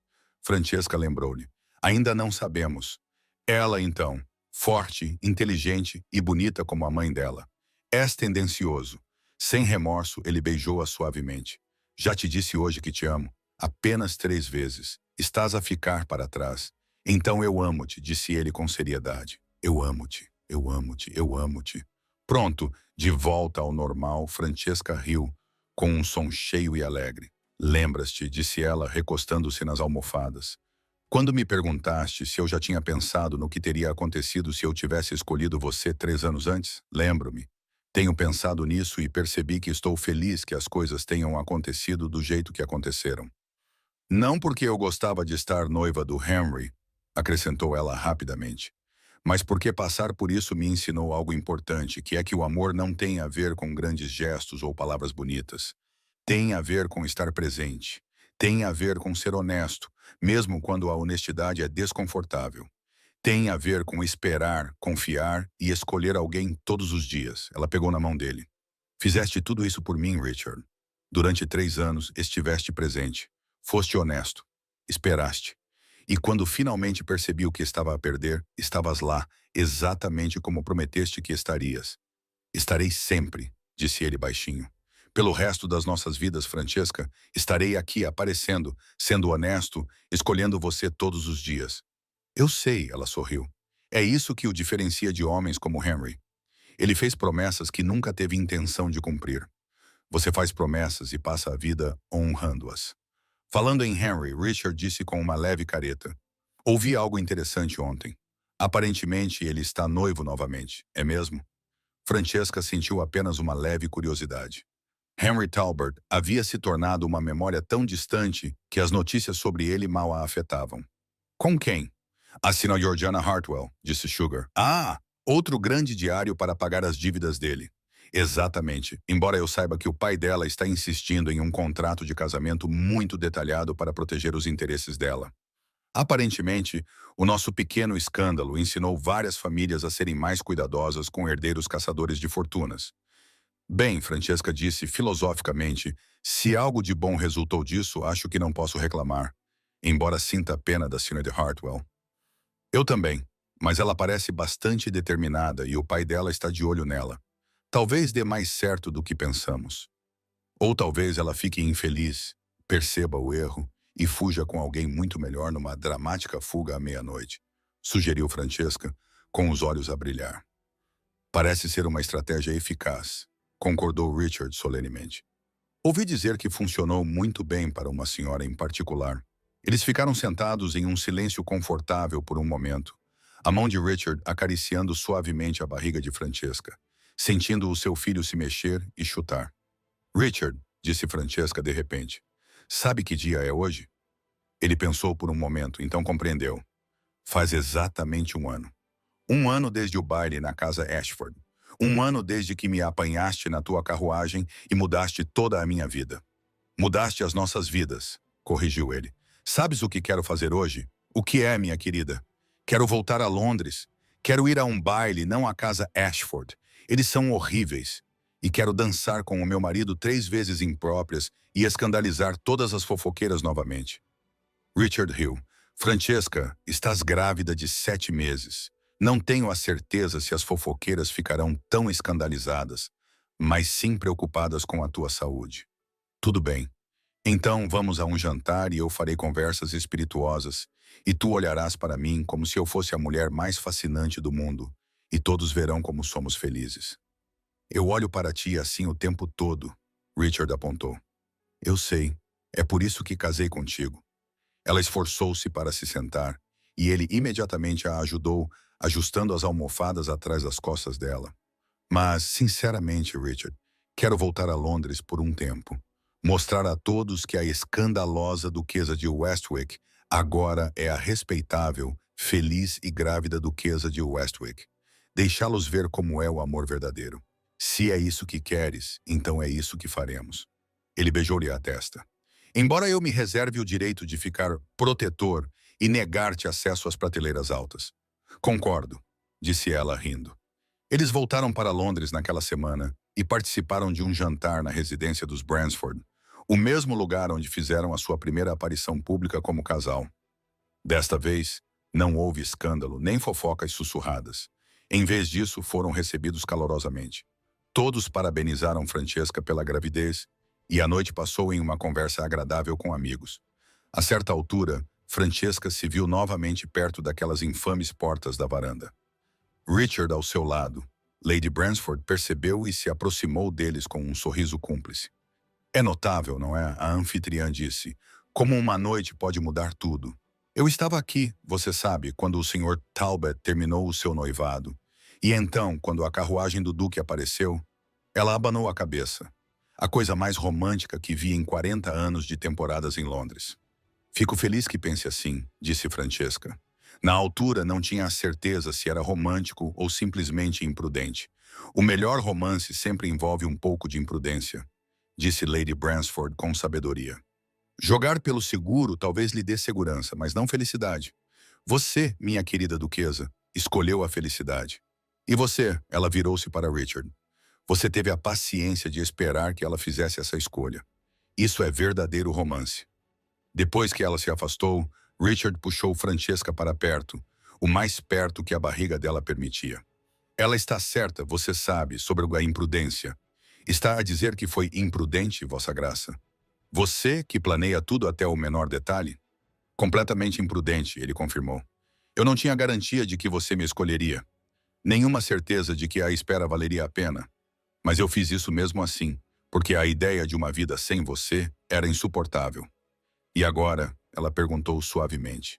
Francesca lembrou-lhe. Ainda não sabemos. Ela, então, forte, inteligente e bonita como a mãe dela. És tendencioso. Sem remorso, ele beijou-a suavemente. Já te disse hoje que te amo. Apenas 3 vezes. Estás a ficar para trás. Então eu amo-te, disse ele com seriedade. Eu amo-te, eu amo-te, eu amo-te. Pronto, de volta ao normal, Francesca riu, com um som cheio e alegre. Lembras-te, disse ela, recostando-se nas almofadas. Quando me perguntaste se eu já tinha pensado no que teria acontecido se eu tivesse escolhido você 3 anos antes, lembro-me. Tenho pensado nisso e percebi que estou feliz que as coisas tenham acontecido do jeito que aconteceram. Não porque eu gostava de estar noiva do Henry, acrescentou ela rapidamente, mas porque passar por isso me ensinou algo importante, que é que o amor não tem a ver com grandes gestos ou palavras bonitas. Tem a ver com estar presente. Tem a ver com ser honesto, mesmo quando a honestidade é desconfortável. Tem a ver com esperar, confiar e escolher alguém todos os dias. Ela pegou na mão dele. Fizeste tudo isso por mim, Richard. Durante 3 anos estiveste presente. Foste honesto. Esperaste. E quando finalmente percebi o que estava a perder, estavas lá, exatamente como prometeste que estarias. Estarei sempre, disse ele baixinho. Pelo resto das nossas vidas, Francesca, estarei aqui aparecendo, sendo honesto, escolhendo você todos os dias. Eu sei, ela sorriu. É isso que o diferencia de homens como Henry. Ele fez promessas que nunca teve intenção de cumprir. Você faz promessas e passa a vida honrando-as. Falando em Henry, Richard disse com uma leve careta. Ouvi algo interessante ontem. Aparentemente ele está noivo novamente, é mesmo? Francesca sentiu apenas uma leve curiosidade. Henry Talbot havia se tornado uma memória tão distante que as notícias sobre ele mal a afetavam. Com quem? A Sra. Georgiana Hartwell, disse Sugar. Ah, outro grande diário para pagar as dívidas dele. Exatamente, embora eu saiba que o pai dela está insistindo em um contrato de casamento muito detalhado para proteger os interesses dela. Aparentemente, o nosso pequeno escândalo ensinou várias famílias a serem mais cuidadosas com herdeiros caçadores de fortunas. Bem, Francesca disse filosoficamente, se algo de bom resultou disso, acho que não posso reclamar, embora sinta a pena da Sra. de Hartwell. Eu também, mas ela parece bastante determinada e o pai dela está de olho nela. Talvez dê mais certo do que pensamos. Ou talvez ela fique infeliz, perceba o erro e fuja com alguém muito melhor numa dramática fuga à meia-noite, sugeriu Francesca, com os olhos a brilhar. Parece ser uma estratégia eficaz, concordou Richard solenemente. Ouvi dizer que funcionou muito bem para uma senhora em particular. Eles ficaram sentados em um silêncio confortável por um momento, a mão de Richard acariciando suavemente a barriga de Francesca, sentindo o seu filho se mexer e chutar. Richard, disse Francesca de repente, sabe que dia é hoje? Ele pensou por um momento, então compreendeu. Faz exatamente 1 ano. 1 ano desde o baile na casa Ashford. 1 ano desde que me apanhaste na tua carruagem e mudaste toda a minha vida. Mudaste as nossas vidas, corrigiu ele. Sabes o que quero fazer hoje? O que é, minha querida? Quero voltar a Londres. Quero ir a um baile, não à casa Ashford. Eles são horríveis. E quero dançar com o meu marido 3 vezes impróprias e escandalizar todas as fofoqueiras novamente. Richard riu. Francesca, estás grávida de 7 meses. Não tenho a certeza se as fofoqueiras ficarão tão escandalizadas, mas sim preocupadas com a tua saúde. Tudo bem. Então vamos a um jantar e eu farei conversas espirituosas, e tu olharás para mim como se eu fosse a mulher mais fascinante do mundo, e todos verão como somos felizes. Eu olho para ti assim o tempo todo, Richard apontou. Eu sei. É por isso que casei contigo. Ela esforçou-se para se sentar, e ele imediatamente a ajudou, ajustando as almofadas atrás das costas dela. Mas, sinceramente, Richard, quero voltar a Londres por um tempo. Mostrar a todos que a escandalosa duquesa de Westwick agora é a respeitável, feliz e grávida duquesa de Westwick. Deixá-los ver como é o amor verdadeiro. Se é isso que queres, então é isso que faremos. Ele beijou-lhe a testa. Embora eu me reserve o direito de ficar protetor e negar-te acesso às prateleiras altas. Concordo, disse ela, rindo. Eles voltaram para Londres naquela semana e participaram de um jantar na residência dos Bransford, o mesmo lugar onde fizeram a sua primeira aparição pública como casal. Desta vez, não houve escândalo nem fofocas sussurradas. Em vez disso, foram recebidos calorosamente. Todos parabenizaram Francesca pela gravidez e a noite passou em uma conversa agradável com amigos. A certa altura, Francesca se viu novamente perto daquelas infames portas da varanda. Richard ao seu lado. Lady Bransford percebeu e se aproximou deles com um sorriso cúmplice. É notável, não é? A anfitriã disse. Como uma noite pode mudar tudo. Eu estava aqui, você sabe, quando o Sr. Talbot terminou o seu noivado. E então, quando a carruagem do Duque apareceu, ela abanou a cabeça. A coisa mais romântica que vi em 40 anos de temporadas em Londres. Fico feliz que pense assim, disse Francesca. Na altura, não tinha a certeza se era romântico ou simplesmente imprudente. O melhor romance sempre envolve um pouco de imprudência, disse Lady Bransford com sabedoria. Jogar pelo seguro talvez lhe dê segurança, mas não felicidade. Você, minha querida duquesa, escolheu a felicidade. E você, ela virou-se para Richard. Você teve a paciência de esperar que ela fizesse essa escolha. Isso é verdadeiro romance. Depois que ela se afastou, Richard puxou Francesca para perto, o mais perto que a barriga dela permitia. Ela está certa, você sabe, sobre a imprudência. Está a dizer que foi imprudente, Vossa Graça. Você que planeia tudo até o menor detalhe? Completamente imprudente, ele confirmou. Eu não tinha garantia de que você me escolheria. Nenhuma certeza de que a espera valeria a pena. Mas eu fiz isso mesmo assim, porque a ideia de uma vida sem você era insuportável. E agora, ela perguntou suavemente.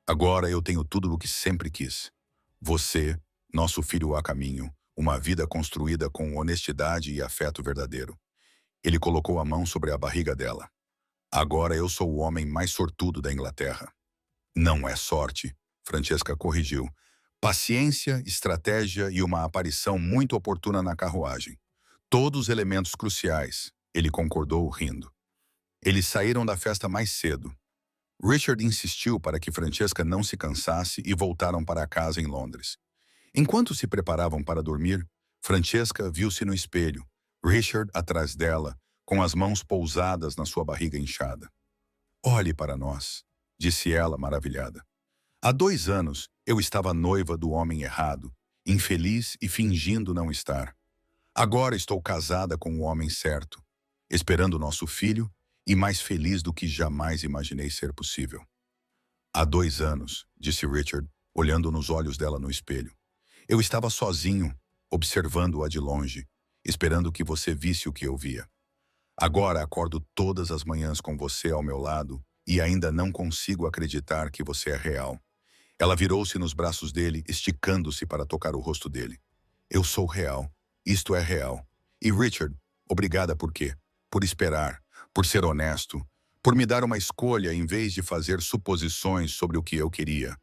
Agora eu tenho tudo o que sempre quis. Você, nosso filho a caminho, uma vida construída com honestidade e afeto verdadeiro. Ele colocou a mão sobre a barriga dela. Agora eu sou o homem mais sortudo da Inglaterra. Não é sorte, Francesca corrigiu. Paciência, estratégia e uma aparição muito oportuna na carruagem. Todos elementos cruciais, ele concordou rindo. Eles saíram da festa mais cedo. Richard insistiu para que Francesca não se cansasse e voltaram para casa em Londres. Enquanto se preparavam para dormir, Francesca viu-se no espelho, Richard atrás dela, com as mãos pousadas na sua barriga inchada. Olhe para nós, disse ela maravilhada. Há 2 anos, eu estava noiva do homem errado, infeliz e fingindo não estar. Agora estou casada com o homem certo, esperando nosso filho e mais feliz do que jamais imaginei ser possível. Há 2 anos, disse Richard, olhando nos olhos dela no espelho. Eu estava sozinho, observando-a de longe, esperando que você visse o que eu via. Agora acordo todas as manhãs com você ao meu lado e ainda não consigo acreditar que você é real. Ela virou-se nos braços dele, esticando-se para tocar o rosto dele. Eu sou real. Isto é real. E Richard, obrigada por quê? Por esperar, por ser honesto, por me dar uma escolha em vez de fazer suposições sobre o que eu queria,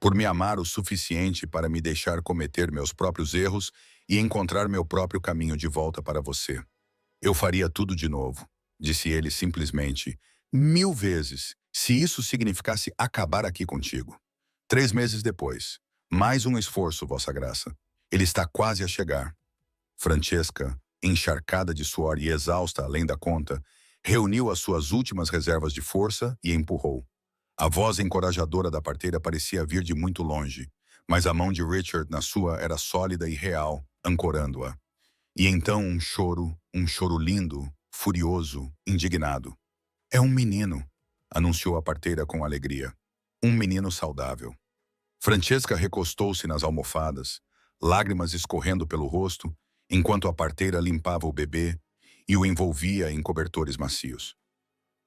por me amar o suficiente para me deixar cometer meus próprios erros e encontrar meu próprio caminho de volta para você. Eu faria tudo de novo, disse ele simplesmente, 1000 vezes, se isso significasse acabar aqui contigo. 3 meses depois, mais um esforço, Vossa Graça. Ele está quase a chegar. Francesca, encharcada de suor e exausta além da conta, reuniu as suas últimas reservas de força e empurrou. A voz encorajadora da parteira parecia vir de muito longe, mas a mão de Richard na sua era sólida e real, ancorando-a. E então um choro lindo, furioso, indignado. É um menino, anunciou a parteira com alegria. Um menino saudável. Francesca recostou-se nas almofadas, lágrimas escorrendo pelo rosto, enquanto a parteira limpava o bebê e o envolvia em cobertores macios.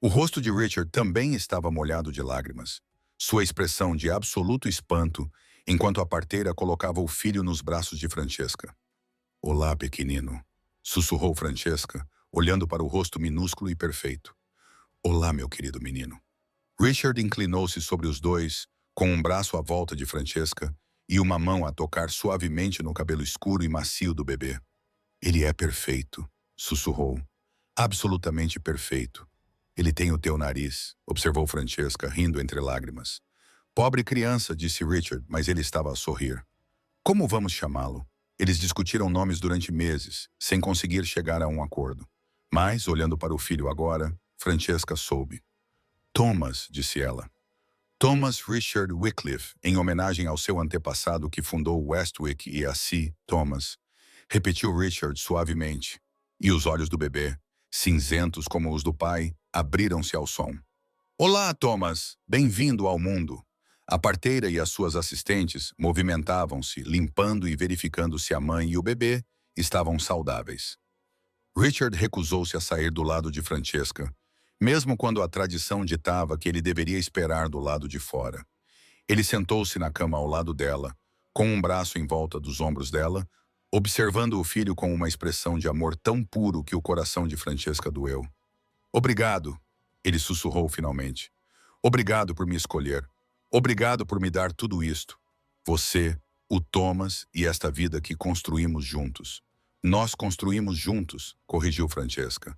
O rosto de Richard também estava molhado de lágrimas, sua expressão de absoluto espanto, enquanto a parteira colocava o filho nos braços de Francesca. Olá, pequenino, sussurrou Francesca, olhando para o rosto minúsculo e perfeito. Olá, meu querido menino. Richard inclinou-se sobre os dois, com um braço à volta de Francesca e uma mão a tocar suavemente no cabelo escuro e macio do bebê. Ele é perfeito, sussurrou. Absolutamente perfeito. Ele tem o teu nariz, observou Francesca, rindo entre lágrimas. Pobre criança, disse Richard, mas ele estava a sorrir. Como vamos chamá-lo? Eles discutiram nomes durante meses, sem conseguir chegar a um acordo. Mas, olhando para o filho agora, Francesca soube. Thomas, disse ela. Thomas Richard Wycliffe, em homenagem ao seu antepassado que fundou Westwick e assim, Thomas, repetiu Richard suavemente, e os olhos do bebê, cinzentos como os do pai, abriram-se ao som. Olá, Thomas! Bem-vindo ao mundo! A parteira e as suas assistentes movimentavam-se, limpando e verificando se a mãe e o bebê estavam saudáveis. Richard recusou-se a sair do lado de Francesca, mesmo quando a tradição ditava que ele deveria esperar do lado de fora. Ele sentou-se na cama ao lado dela, com um braço em volta dos ombros dela, observando o filho com uma expressão de amor tão puro que o coração de Francesca doeu. Obrigado, ele sussurrou finalmente. Obrigado por me escolher. Obrigado por me dar tudo isto. Você, o Thomas e esta vida que construímos juntos. Nós construímos juntos, corrigiu Francesca.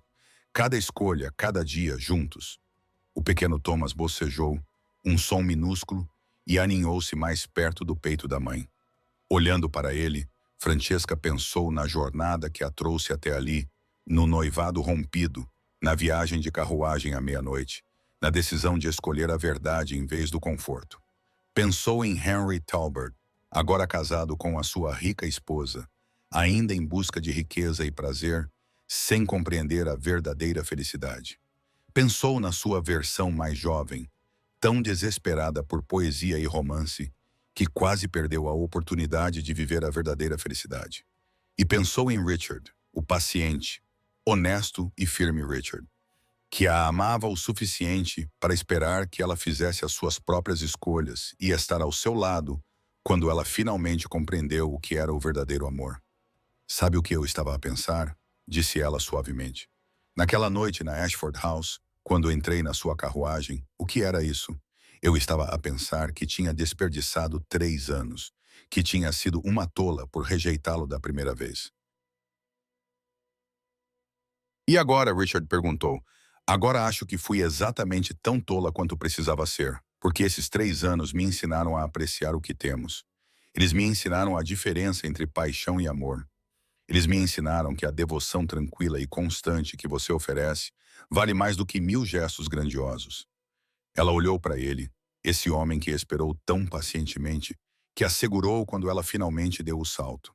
Cada escolha, cada dia, juntos. O pequeno Thomas bocejou, um som minúsculo, e aninhou-se mais perto do peito da mãe. Olhando para ele, Francesca pensou na jornada que a trouxe até ali, no noivado rompido, na viagem de carruagem à meia-noite, na decisão de escolher a verdade em vez do conforto. Pensou em Henry Talbot, agora casado com a sua rica esposa, ainda em busca de riqueza e prazer, sem compreender a verdadeira felicidade. Pensou na sua versão mais jovem, tão desesperada por poesia e romance, que quase perdeu a oportunidade de viver a verdadeira felicidade. E pensou em Richard, o paciente, honesto e firme Richard, que a amava o suficiente para esperar que ela fizesse as suas próprias escolhas e estar ao seu lado quando ela finalmente compreendeu o que era o verdadeiro amor. Sabe o que eu estava a pensar? Disse ela suavemente. Naquela noite na Ashford House, quando entrei na sua carruagem, o que era isso? Eu estava a pensar que tinha desperdiçado 3 anos, que tinha sido uma tola por rejeitá-lo da primeira vez. E agora, Richard perguntou, agora acho que fui exatamente tão tola quanto precisava ser, porque esses 3 anos me ensinaram a apreciar o que temos. Eles me ensinaram a diferença entre paixão e amor. Eles me ensinaram que a devoção tranquila e constante que você oferece vale mais do que 1000 gestos grandiosos. Ela olhou para ele, esse homem que esperou tão pacientemente, que a segurou quando ela finalmente deu o salto.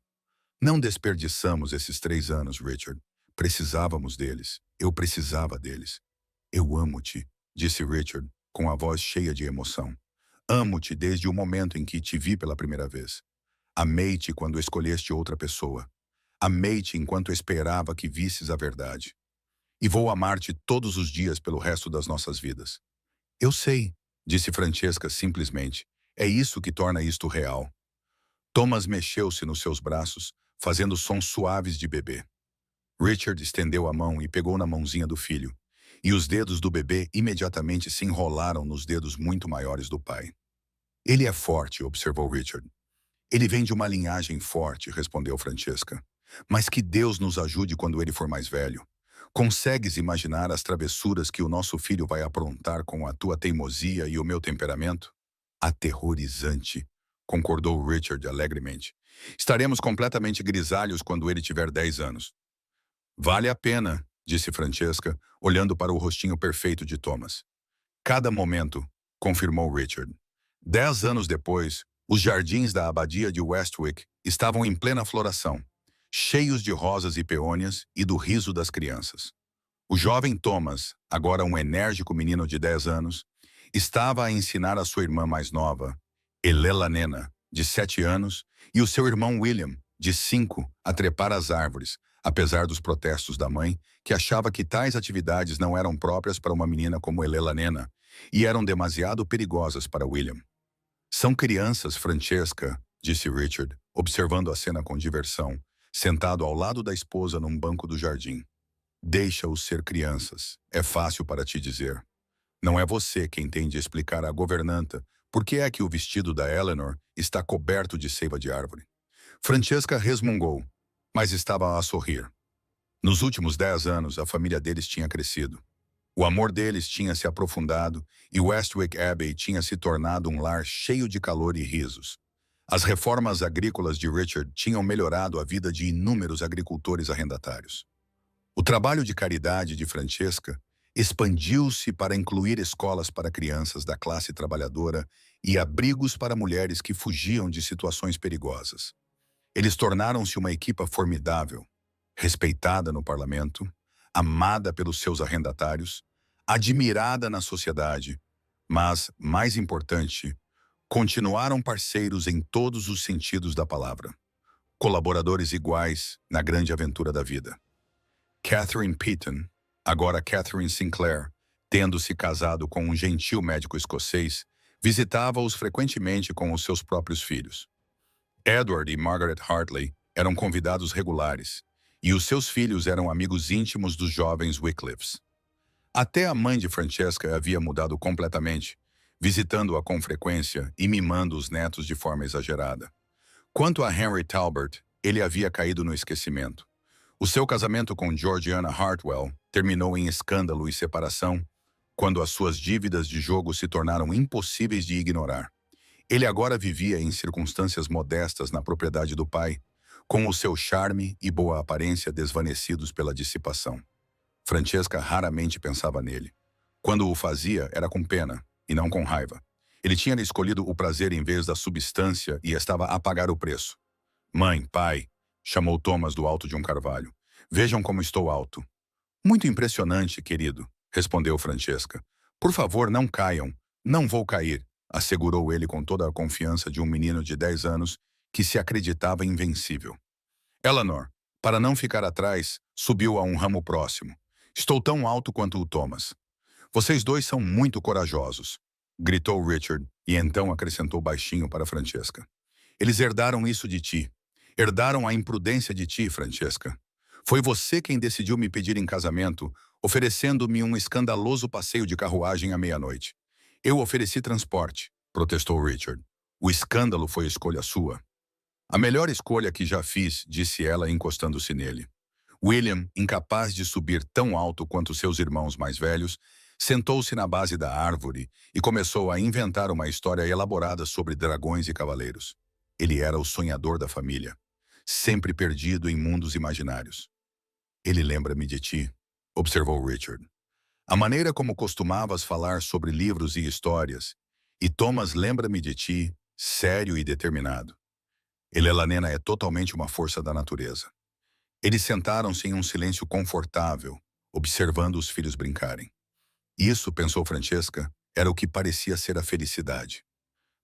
Não desperdiçamos esses 3 anos, Richard. Precisávamos deles. Eu precisava deles. Eu amo-te, disse Richard, com a voz cheia de emoção. Amo-te desde o momento em que te vi pela primeira vez. Amei-te quando escolheste outra pessoa. Amei-te enquanto esperava que visses a verdade. E vou amar-te todos os dias pelo resto das nossas vidas. Eu sei, disse Francesca simplesmente. É isso que torna isto real. Thomas mexeu-se nos seus braços, fazendo sons suaves de bebê. Richard estendeu a mão e pegou na mãozinha do filho, e os dedos do bebê imediatamente se enrolaram nos dedos muito maiores do pai. Ele é forte, observou Richard. Ele vem de uma linhagem forte, respondeu Francesca. Mas que Deus nos ajude quando ele for mais velho. Consegues imaginar as travessuras que o nosso filho vai aprontar com a tua teimosia e o meu temperamento? Aterrorizante, concordou Richard alegremente. Estaremos completamente grisalhos quando ele tiver 10 anos. Vale a pena, disse Francesca, olhando para o rostinho perfeito de Thomas. Cada momento, confirmou Richard. 10 anos depois, Os jardins da abadia de Westwick estavam em plena floração, cheios de rosas e peônias e do riso das crianças. O jovem Thomas, agora um enérgico menino de 10 anos, estava a ensinar a sua irmã mais nova, Elelanena, de 7 anos, e o seu irmão William, de 5, a trepar as árvores, apesar dos protestos da mãe, que achava que tais atividades não eram próprias para uma menina como Elelanena e eram demasiado perigosas para William. São crianças, Francesca, disse Richard, observando a cena com diversão, sentado ao lado da esposa num banco do jardim. Deixa-os ser crianças, é fácil para te dizer. Não é você quem tem de explicar à governanta por que é que o vestido da Eleanor está coberto de seiva de árvore. Francesca resmungou, mas estava a sorrir. Nos últimos 10 anos, a família deles tinha crescido. O amor deles tinha se aprofundado e Westwick Abbey tinha se tornado um lar cheio de calor e risos. As reformas agrícolas de Richard tinham melhorado a vida de inúmeros agricultores arrendatários. O trabalho de caridade de Francesca expandiu-se para incluir escolas para crianças da classe trabalhadora e abrigos para mulheres que fugiam de situações perigosas. Eles tornaram-se uma equipa formidável, respeitada no parlamento, amada pelos seus arrendatários, admirada na sociedade, mas, mais importante, continuaram parceiros em todos os sentidos da palavra, colaboradores iguais na grande aventura da vida. Catherine Peaton, agora Catherine Sinclair, tendo se casado com um gentil médico escocês, visitava-os frequentemente com os seus próprios filhos. Edward e Margaret Hartley eram convidados regulares, e os seus filhos eram amigos íntimos dos jovens Wycliffes. Até a mãe de Francesca havia mudado completamente, visitando-a com frequência e mimando os netos de forma exagerada. Quanto a Henry Talbot, ele havia caído no esquecimento. O seu casamento com Georgiana Hartwell terminou em escândalo e separação, quando as suas dívidas de jogo se tornaram impossíveis de ignorar. Ele agora vivia em circunstâncias modestas na propriedade do pai, com o seu charme e boa aparência desvanecidos pela dissipação. Francesca raramente pensava nele. Quando o fazia, era com pena, e não com raiva. Ele tinha escolhido o prazer em vez da substância e estava a pagar o preço. Mãe, pai, chamou Thomas do alto de um carvalho. Vejam como estou alto. Muito impressionante, querido, respondeu Francesca. Por favor, não caiam. Não vou cair, assegurou ele com toda a confiança de um menino de 10 anos que se acreditava invencível. Eleanor, para não ficar atrás, subiu a um ramo próximo. Estou tão alto quanto o Thomas. Vocês dois são muito corajosos, gritou Richard e então acrescentou baixinho para Francesca. Eles herdaram isso de ti. Herdaram a imprudência de ti, Francesca. Foi você quem decidiu me pedir em casamento, oferecendo-me um escandaloso passeio de carruagem à meia-noite. Eu ofereci transporte, protestou Richard. O escândalo foi escolha sua. A melhor escolha que já fiz, disse ela encostando-se nele. William, incapaz de subir tão alto quanto seus irmãos mais velhos, sentou-se na base da árvore e começou a inventar uma história elaborada sobre dragões e cavaleiros. Ele era o sonhador da família, sempre perdido em mundos imaginários. Ele lembra-me de ti, observou Richard. A maneira como costumavas falar sobre livros e histórias, e Thomas lembra-me de ti, sério e determinado. Elelanena é totalmente uma força da natureza. Eles sentaram-se em um silêncio confortável, observando os filhos brincarem. Isso, pensou Francesca, era o que parecia ser a felicidade.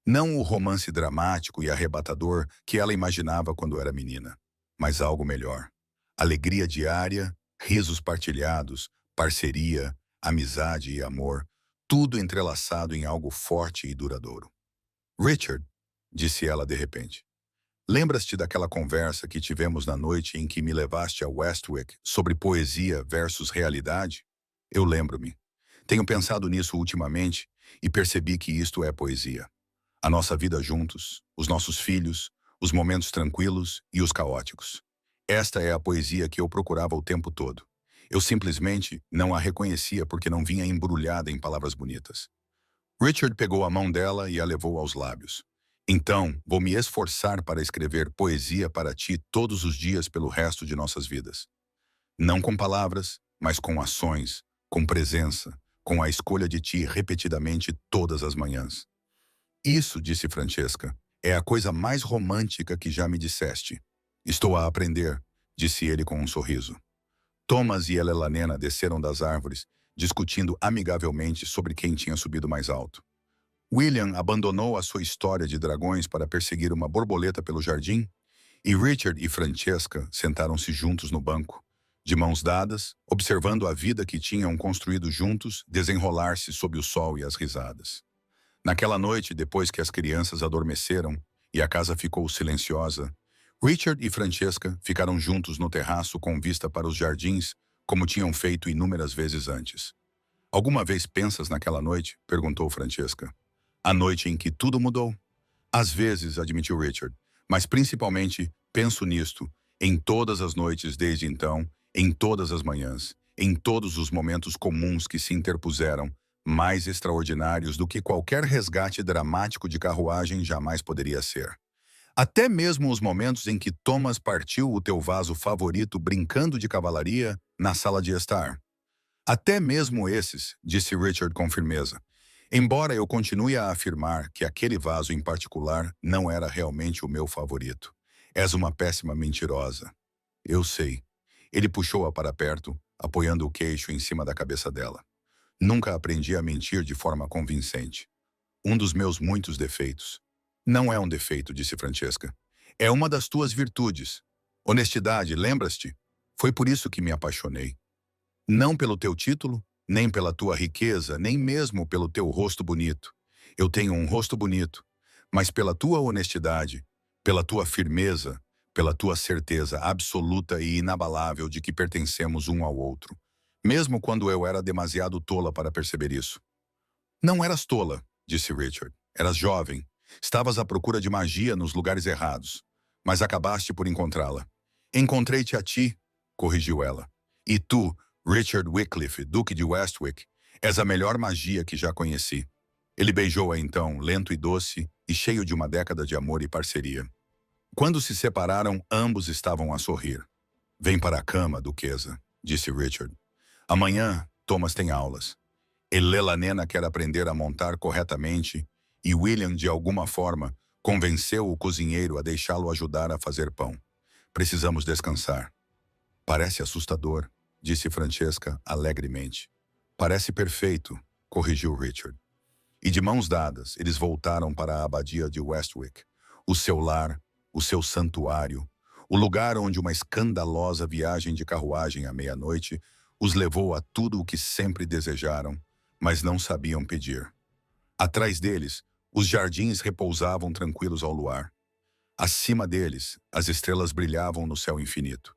Não o romance dramático e arrebatador que ela imaginava quando era menina, mas algo melhor. Alegria diária, risos partilhados, parceria, amizade e amor, tudo entrelaçado em algo forte e duradouro. Richard, disse ela de repente, lembras-te daquela conversa que tivemos na noite em que me levaste a Westwick sobre poesia versus realidade? Eu lembro-me. Tenho pensado nisso ultimamente e percebi que isto é poesia. A nossa vida juntos, os nossos filhos, os momentos tranquilos e os caóticos. Esta é a poesia que eu procurava o tempo todo. Eu simplesmente não a reconhecia porque não vinha embrulhada em palavras bonitas. Richard pegou a mão dela e a levou aos lábios. Então, vou me esforçar para escrever poesia para ti todos os dias pelo resto de nossas vidas. Não com palavras, mas com ações, com presença, com a escolha de ti repetidamente todas as manhãs. Isso, disse Francesca, É a coisa mais romântica que já me disseste. Estou a aprender, disse ele com um sorriso. Thomas e Elanena desceram das árvores, discutindo amigavelmente sobre quem tinha subido mais alto. William abandonou a sua história de dragões para perseguir uma borboleta pelo jardim, e Richard e Francesca sentaram-se juntos no banco, de mãos dadas, observando a vida que tinham construído juntos desenrolar-se sob o sol e as risadas. Naquela noite, depois que as crianças adormeceram e a casa ficou silenciosa, Richard e Francesca ficaram juntos no terraço com vista para os jardins, como tinham feito inúmeras vezes antes. "Alguma vez pensas naquela noite?" perguntou Francesca. "A noite em que tudo mudou?" "Às vezes", admitiu Richard, "mas principalmente penso nisto, em todas as noites desde então, em todas as manhãs, em todos os momentos comuns que se interpuseram, mais extraordinários do que qualquer resgate dramático de carruagem jamais poderia ser. Até mesmo os momentos em que Thomas partiu o teu vaso favorito brincando de cavalaria na sala de estar. Até mesmo esses", disse Richard com firmeza. "Embora eu continue a afirmar que aquele vaso em particular não era realmente o meu favorito. És uma péssima mentirosa." "Eu sei." Ele puxou-a para perto, apoiando o queixo em cima da cabeça dela. "Nunca aprendi a mentir de forma convincente. Um dos meus muitos defeitos." "Não é um defeito", disse Francesca. "É uma das tuas virtudes. Honestidade, lembras-te? Foi por isso que me apaixonei. Não pelo teu título, nem pela tua riqueza, nem mesmo pelo teu rosto bonito. Eu tenho um rosto bonito, mas pela tua honestidade, pela tua firmeza, pela tua certeza absoluta e inabalável de que pertencemos um ao outro, mesmo quando eu era demasiado tola para perceber isso." "Não eras tola", disse Richard. "Eras jovem. Estavas à procura de magia nos lugares errados, mas acabaste por encontrá-la." "Encontrei-te a ti", corrigiu ela. "E tu, Richard Wycliffe, Duque de Westwick, és a melhor magia que já conheci." Ele beijou-a então, lento e doce, e cheio de uma década de amor e parceria. Quando se separaram, ambos estavam a sorrir. "Vem para a cama, duquesa", disse Richard. "Amanhã, Thomas tem aulas. Elanena quer aprender a montar corretamente e William, de alguma forma, convenceu o cozinheiro a deixá-lo ajudar a fazer pão. Precisamos descansar." "Parece assustador", disse Francesca alegremente. "Parece perfeito", corrigiu Richard. E de mãos dadas, eles voltaram para a abadia de Westwick, o seu lar, o seu santuário, o lugar onde uma escandalosa viagem de carruagem à meia-noite os levou a tudo o que sempre desejaram, mas não sabiam pedir. Atrás deles, os jardins repousavam tranquilos ao luar. Acima deles, as estrelas brilhavam no céu infinito.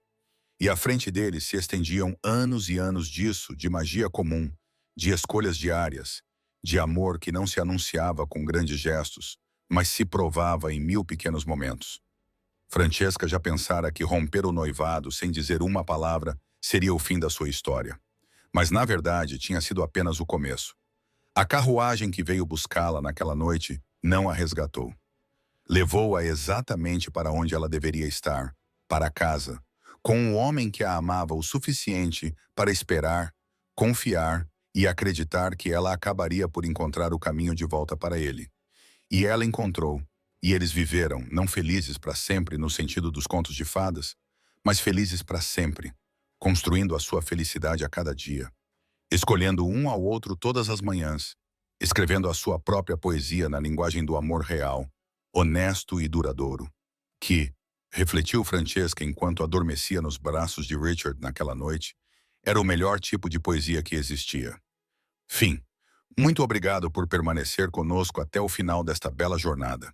E à frente deles se estendiam anos e anos disso, de magia comum, de escolhas diárias, de amor que não se anunciava com grandes gestos, mas se provava em 1000 pequenos momentos. Francesca já pensara que romper o noivado sem dizer uma palavra seria o fim da sua história. Mas, na verdade, tinha sido apenas o começo. A carruagem que veio buscá-la naquela noite não a resgatou. Levou-a exatamente para onde ela deveria estar, para casa, com um homem que a amava o suficiente para esperar, confiar e acreditar que ela acabaria por encontrar o caminho de volta para ele. E ela encontrou, e eles viveram, não felizes para sempre no sentido dos contos de fadas, mas felizes para sempre, construindo a sua felicidade a cada dia, escolhendo um ao outro todas as manhãs, escrevendo a sua própria poesia na linguagem do amor real, honesto e duradouro, que, refletiu Francesca enquanto adormecia nos braços de Richard naquela noite, era o melhor tipo de poesia que existia. Fim. Muito obrigado por permanecer conosco até o final desta bela jornada.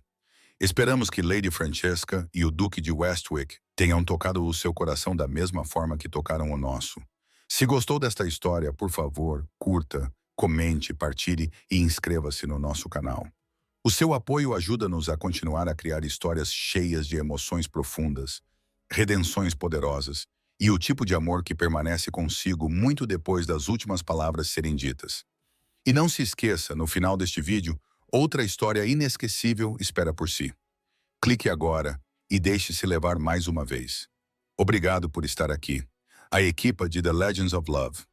Esperamos que Lady Francesca e o Duque de Westwick tenham tocado o seu coração da mesma forma que tocaram o nosso. Se gostou desta história, por favor, curta, comente, partilhe e inscreva-se no nosso canal. O seu apoio ajuda-nos a continuar a criar histórias cheias de emoções profundas, redenções poderosas e o tipo de amor que permanece consigo muito depois das últimas palavras serem ditas. E não se esqueça, no final deste vídeo, outra história inesquecível espera por si. Clique agora e deixe-se levar mais uma vez. Obrigado por estar aqui. A equipa de The Legends of Love.